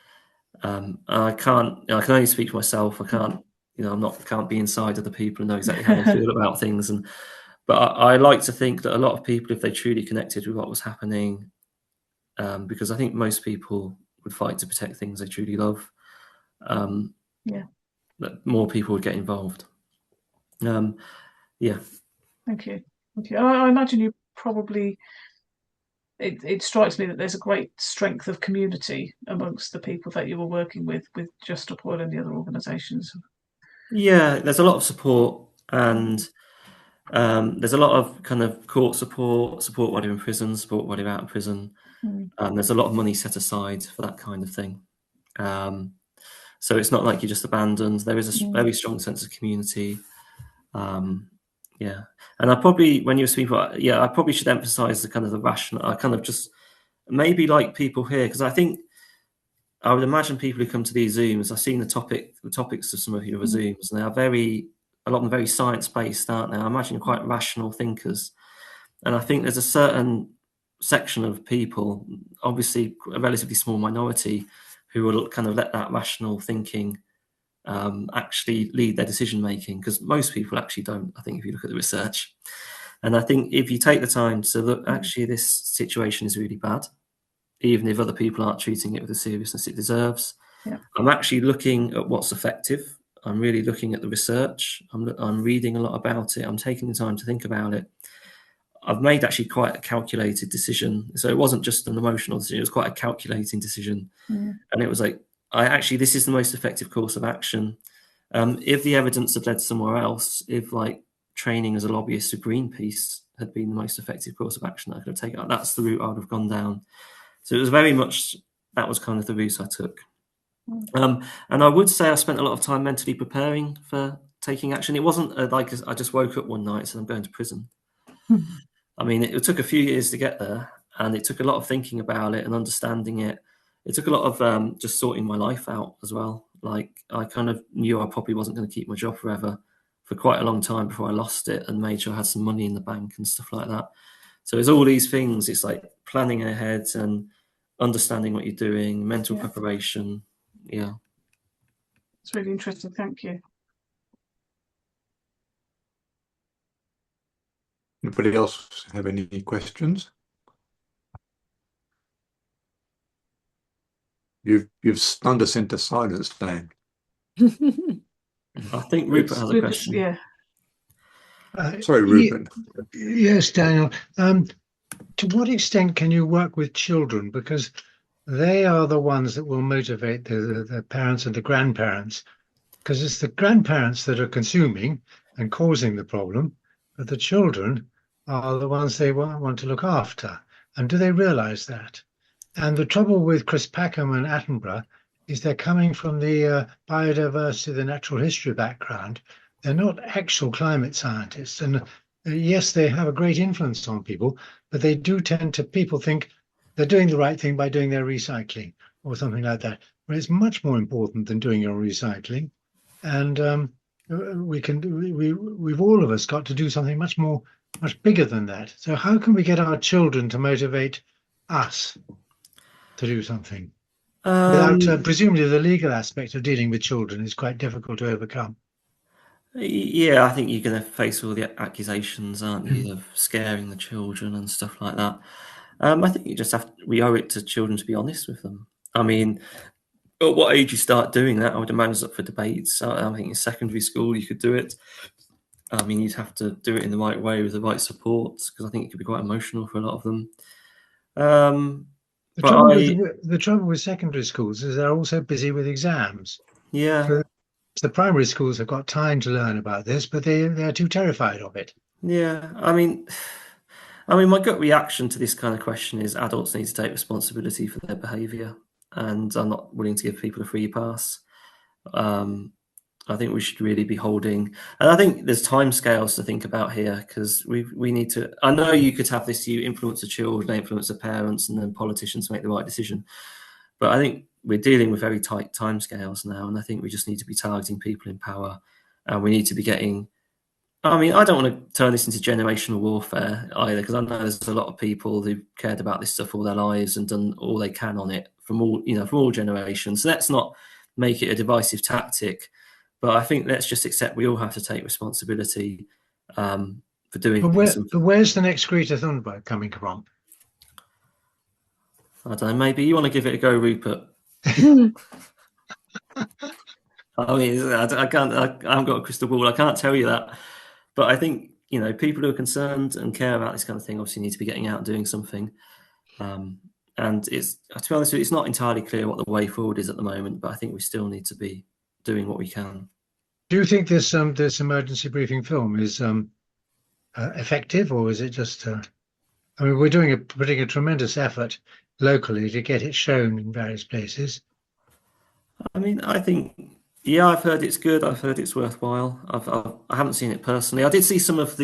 I can only speak for myself. I can't, can't be inside other people and know exactly how they feel about things. But I like to think that a lot of people, if they truly connected with what was happening, because I think most people would fight to protect things they truly love, that more people would get involved. Yeah. Thank you. I imagine you probably. It strikes me that there's a great strength of community amongst the people that you were working with Just Stop Oil and the other organisations. Yeah, there's a lot of support, and there's a lot of kind of court support while you're in prison, support while you're out of prison. There's a lot of money set aside for that kind of thing. So it's not like you're just abandoned. There is a very strong sense of community. And I probably, when you're speaking, I probably should emphasise the kind of the rational. I kind of just maybe like people here, because I think I would imagine people who come to these Zooms. I've seen the topics of some of your Zooms, and they are a lot of them very science based, aren't they? I imagine you're quite rational thinkers, and I think there's a certain section of people, obviously a relatively small minority, who will kind of let that rational thinking actually lead their decision making, because most people actually don't, I think, if you look at the research. And I think if you take the time to look, actually this situation is really bad, even if other people aren't treating it with the seriousness it deserves. I'm actually looking at what's effective. I'm really looking at the research. I'm reading a lot about it. I'm taking the time to think about it. I've made actually quite a calculated decision. So it wasn't just an emotional decision, it was quite a calculating decision. And it was like, this is the most effective course of action. If the evidence had led somewhere else, if like training as a lobbyist for Greenpeace had been the most effective course of action I could have taken, that's the route I would have gone down. So it was very much, that was kind of the route I took. And I would say I spent a lot of time mentally preparing for taking action. It wasn't like I just woke up one night and said I'm going to prison. I mean, it took a few years to get there, and it took a lot of thinking about it and understanding it. It took a lot of just sorting my life out as well. Like, I kind of knew I probably wasn't going to keep my job forever for quite a long time before I lost it, and made sure I had some money in the bank and stuff like that. So it's all these things. It's like planning ahead and understanding what you're doing, mental preparation. Yeah. It's really interesting. Thank you. Anybody else have any questions? You've stunned us into silence, Dan. I think Rupert has a question. Yeah. Sorry, Rupert. Yes, Daniel. To what extent can you work with children? Because they are the ones that will motivate the parents and the grandparents. Because it's the grandparents that are consuming and causing the problem, but the children are the ones they want to look after. And do they realise that? And the trouble with Chris Packham and Attenborough is they're coming from the biodiversity, the natural history background. They're not actual climate scientists. And yes, they have a great influence on people, but they do tend to, people think they're doing the right thing by doing their recycling or something like that. But it's much more important than doing your recycling. And we've all of us got to do something much bigger than that. So how can we get our children to motivate us to do something? Without presumably the legal aspect of dealing with children is quite difficult to overcome. Yeah, I think you're going to face all the accusations, aren't you, of scaring the children and stuff like that. I think you just we owe it to children to be honest with them. I mean, at what age you start doing that, I would imagine it's up for debates. I think in secondary school you could do it. I mean, you'd have to do it in the right way with the right supports, because I think it could be quite emotional for a lot of them. The trouble with secondary schools is they're also busy with exams. Yeah. So the primary schools have got time to learn about this, but they're too terrified of it. Yeah, I mean, my gut reaction to this kind of question is adults need to take responsibility for their behaviour, and I'm not willing to give people a free pass. I think we should really be holding, and I think there's timescales to think about here, because we need to. I know you could have this: you influence the children, influence the parents, and then politicians make the right decision. But I think we're dealing with very tight timescales now, and I think we just need to be targeting people in power, and we need to be getting. I mean, I don't want to turn this into generational warfare either, because I know there's a lot of people who cared about this stuff all their lives and done all they can on it from all generations. So let's not make it a divisive tactic, but I think let's just accept we all have to take responsibility for doing. But where's the next Greta Thunberg coming from? I don't know. Maybe you want to give it a go, Rupert. I mean, I can't. I haven't got a crystal ball. I can't tell you that. But I think, people who are concerned and care about this kind of thing obviously need to be getting out and doing something. And it's, to be honest with you, it's not entirely clear what the way forward is at the moment, but I think we still need to be doing what we can. Do you think this emergency briefing film is effective, or is it just? I mean, we're putting a tremendous effort locally to get it shown in various places. I mean, I think. Yeah, I've heard it's good. I've heard it's worthwhile. I haven't seen it personally. I did see some of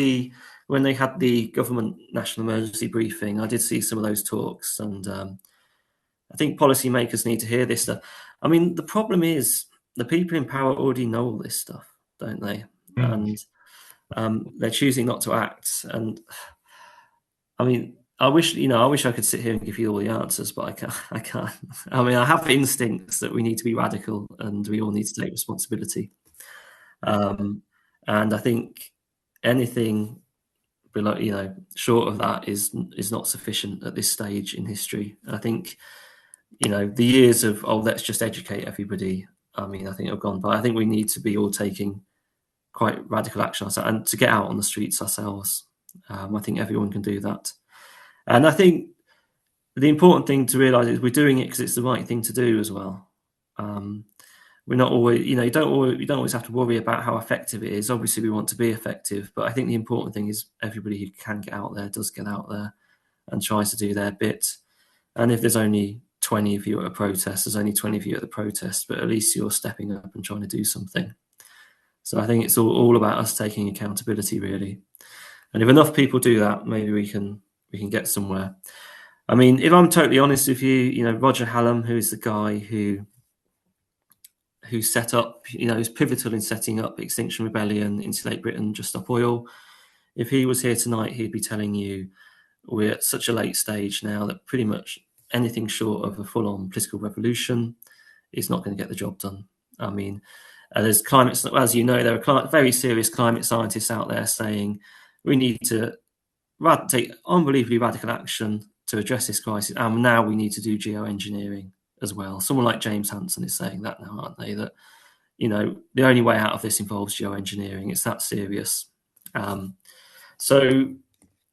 when they had the government national emergency briefing. I did see some of those talks, and I think policymakers need to hear this stuff. I mean, the problem is the people in power already know all this stuff, don't they? And they're choosing not to act. And I mean, I wish I could sit here and give you all the answers, but I can't. I mean, I have instincts that we need to be radical and we all need to take responsibility. And I think anything below, short of that is not sufficient at this stage in history. I think, the years of, let's just educate everybody, I mean, I think have gone by. I think we need to be all taking quite radical action and to get out on the streets ourselves. I think everyone can do that. And I think the important thing to realise is we're doing it because it's the right thing to do as well. We're not always, you don't always have to worry about how effective it is. Obviously, we want to be effective, but I think the important thing is everybody who can get out there does get out there and tries to do their bit. And if there's only 20 of you at a protest, there's only 20 of you at the protest, but at least you're stepping up and trying to do something. So I think it's all about us taking accountability, really. And if enough people do that, maybe we can get somewhere. I mean, if I'm totally honest with you, Roger Hallam, who is the guy who set up, who's pivotal in setting up Extinction Rebellion, Insulate Britain, Just Stop Oil. If he was here tonight, he'd be telling you we're at such a late stage now that pretty much anything short of a full-on political revolution is not going to get the job done. I mean, there's as you know, there are very serious climate scientists out there saying we need to take unbelievably radical action to address this crisis, and now we need to do geoengineering as well. Someone like James Hansen is saying that now, aren't they? That the only way out of this involves geoengineering. It's that serious. So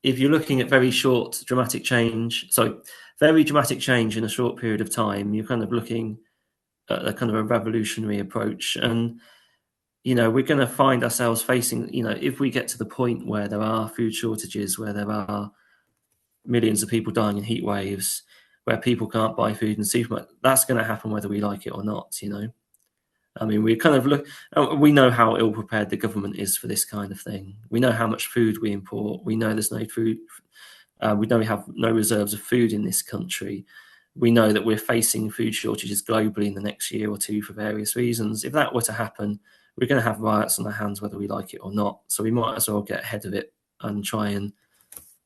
if you're looking at very dramatic change in a short period of time, you're kind of looking at a kind of a revolutionary approach. And we're going to find ourselves facing, if we get to the point where there are food shortages, where there are millions of people dying in heat waves, where people can't buy food in the supermarket. That's going to happen whether we like it or not, you know. I mean, we kind of we know how ill prepared the government is for this kind of thing. We know how much food we import. We know there's no food. We know we have no reserves of food in this country. We know that we're facing food shortages globally in the next year or two for various reasons. If that were to happen, we're going to have riots on our hands whether we like it or not. So we might as well get ahead of it and try and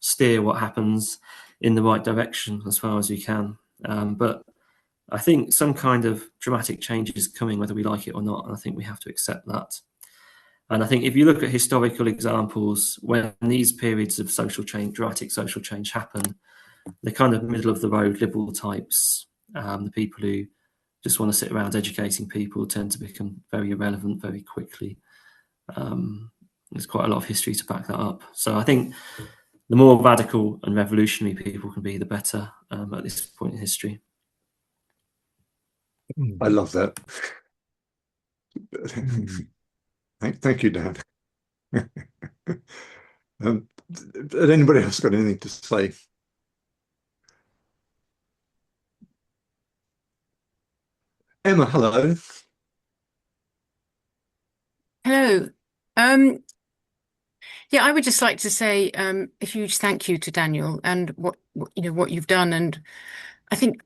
steer what happens in the right direction as far as we can. But I think some kind of dramatic change is coming whether we like it or not, and I think we have to accept that. And I think if you look at historical examples, when these periods of social change, dramatic social change happen, the kind of middle of the road liberal types, the people who just want to sit around educating people, tend to become very irrelevant very quickly. There's quite a lot of history to back that up. So I think the more radical and revolutionary people can be, the better at this point in history. I love that. Thank you, Dan. Has anybody else got anything to say? Emma, hello. Hello. Yeah, I would just like to say a huge thank you to Daniel and what you've done. And I think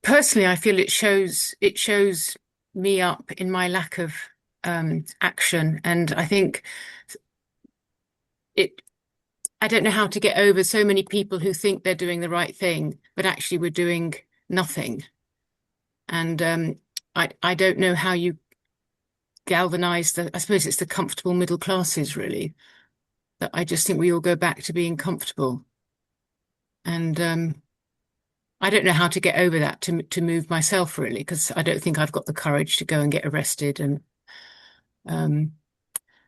personally, I feel it shows me up in my lack of action. And I think I don't know how to get over so many people who think they're doing the right thing, but actually we're doing nothing. And I don't know how you galvanize I suppose it's the comfortable middle classes, really, that I just think we all go back to being comfortable. And I don't know how to get over that to move myself, really, because I don't think I've got the courage to go and get arrested and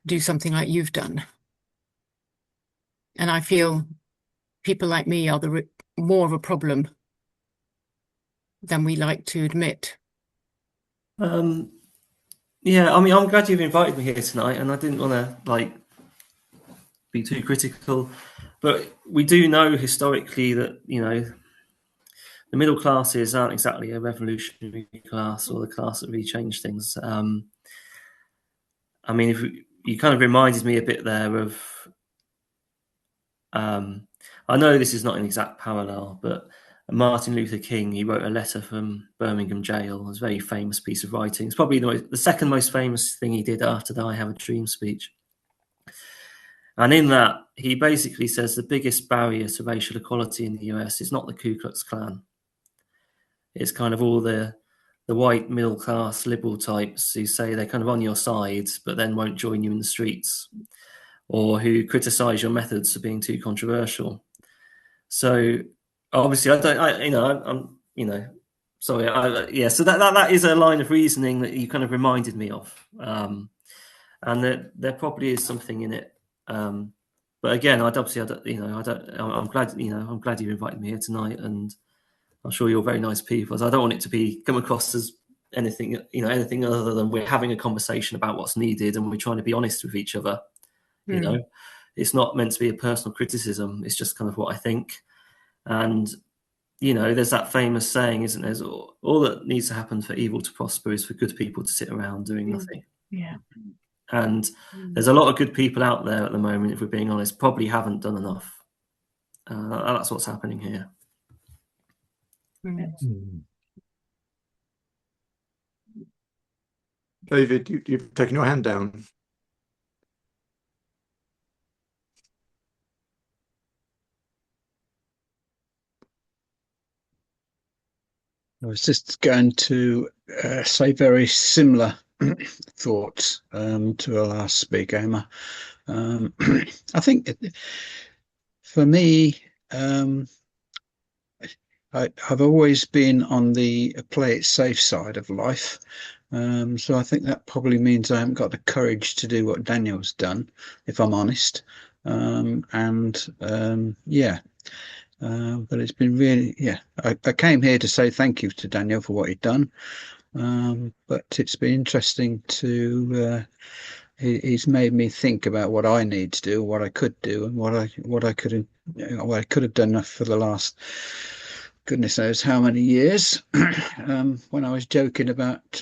do something like you've done. And I feel people like me are more of a problem than we like to admit. Yeah, I mean, I'm glad you've invited me here tonight, and I didn't want to be too critical, but we do know historically that the middle classes aren't exactly a revolutionary class or the class that really changed things. I mean, you kind of reminded me a bit there of. I know this is not an exact parallel, but Martin Luther King, he wrote a letter from Birmingham jail. It was a very famous piece of writing. It's probably the second most famous thing he did after the I Have a Dream speech. And in that, he basically says the biggest barrier to racial equality in the US is not the Ku Klux Klan. It's kind of all the white middle class liberal types who say they're kind of on your side, but then won't join you in the streets, or who criticize your methods for being too controversial. So obviously, so that is a line of reasoning that you kind of reminded me of, and there probably is something in it. But again, I'm glad you invited me here tonight, and I'm sure you're very nice people. So I don't want it to come across as anything other than we're having a conversation about what's needed, and we're trying to be honest with each other. You know, it's not meant to be a personal criticism. It's just kind of what I think. And, there's that famous saying, isn't there? All that needs to happen for evil to prosper is for good people to sit around doing nothing. Yeah. And there's a lot of good people out there at the moment, if we're being honest, probably haven't done enough. That's what's happening here. David, you've taken your hand down. I was just going to say very similar thoughts to our last speaker, Emma. I think for me, I've always been on the play it safe side of life. So I think that probably means I haven't got the courage to do what Daniel's done, if I'm honest. But it's been really, I came here to say thank you to Daniel for what he'd done. But it's been interesting to, he's made me think about what I need to do, what I could do, and what I could have done for the last goodness knows how many years, when I was joking about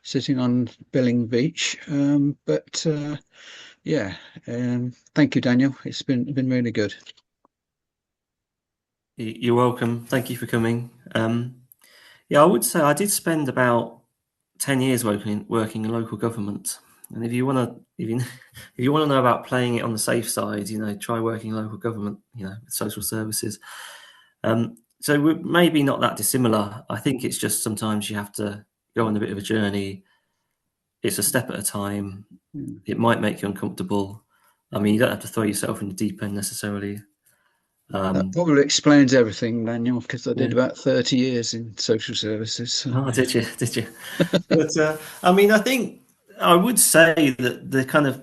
sitting on Billing Beach. Yeah, thank you, Daniel. It's been really good. You're welcome. Thank you for coming. Yeah, I would say I did spend about 10 years working in local government. And if you want to know about playing it on the safe side, try working in local government, social services. So we're maybe not that dissimilar. I think it's just sometimes you have to go on a bit of a journey. It's a step at a time. It might make you uncomfortable. I mean, you don't have to throw yourself in the deep end necessarily. That probably explains everything, Daniel, because I did about 30 years in social services. So. Oh, did you? But I mean, I think I would say that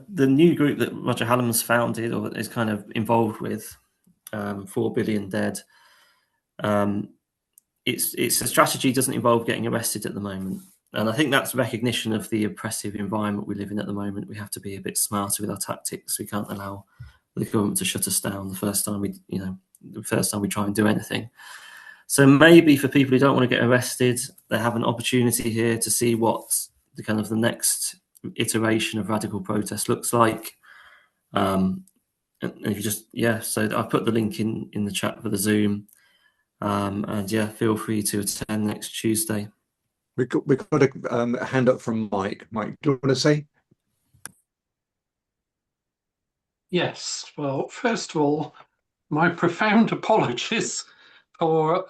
the new group that Roger Hallam's founded or is kind of involved with, 4 Billion Dead, its a strategy doesn't involve getting arrested at the moment. And I think that's recognition of the oppressive environment we live in at the moment. We have to be a bit smarter with our tactics. We can't allow the government to shut us down the first time we try and do anything. So maybe for people who don't want to get arrested, they have an opportunity here to see what the next iteration of radical protest looks like. And if you so I put the link in the chat for the Zoom. And feel free to attend next Tuesday. We've got a hand up from Mike. Mike, do you want to say? Yes. Well, first of all, my profound apologies for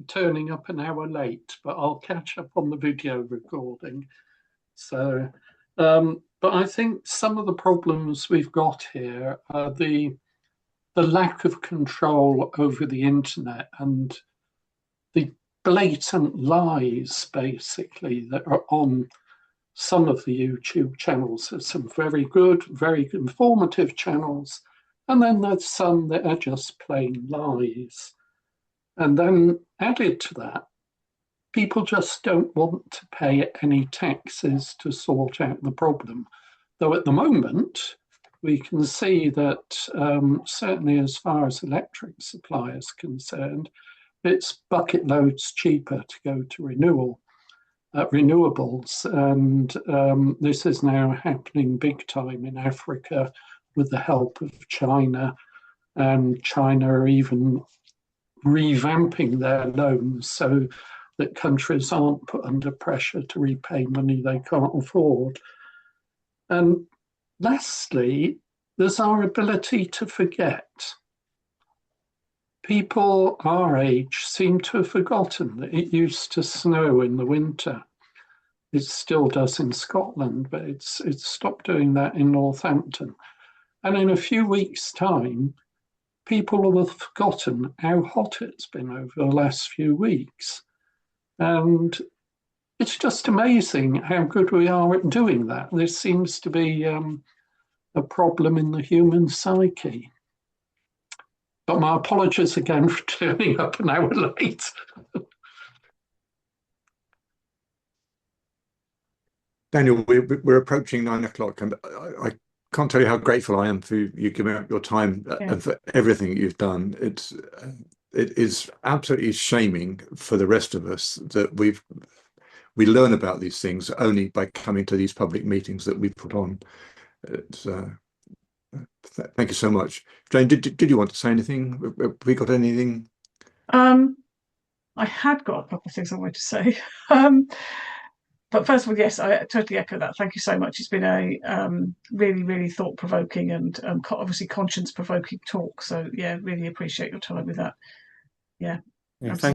turning up an hour late, but I'll catch up on the video recording. So, but I think some of the problems we've got here are the lack of control over the internet and the blatant lies, basically, that are on some of the YouTube channels. There's some very good, very informative channels, and then there's some that are just plain lies. And then added to that, people just don't want to pay any taxes to sort out the problem. Though at the moment, we can see that certainly as far as electric supply is concerned, it's bucket loads cheaper to go to renewables. And this is now happening big time in Africa with the help of China. And China are even revamping their loans so that countries aren't put under pressure to repay money they can't afford. And lastly, there's our ability to forget. People our age seem to have forgotten that it used to snow in the winter. It still does in Scotland, but it's stopped doing that in Northampton. And in a few weeks' time, people will have forgotten how hot it's been over the last few weeks. And it's just amazing how good we are at doing that. There seems to be a problem in the human psyche. But my apologies again for turning up an hour late. Daniel, we're approaching 9 o'clock, and I can't tell you how grateful I am for you giving up your time and for everything you've done. It is absolutely shaming for the rest of us that we learn about these things only by coming to these public meetings that we put on. Thank you so much. Jane, did you want to say anything? Have we got anything? I had got a couple of things I wanted to say. But first of all, yes, I totally echo that. Thank you so much. It's been a really, really thought-provoking and obviously conscience-provoking talk. So, yeah, really appreciate your time with that. Yeah.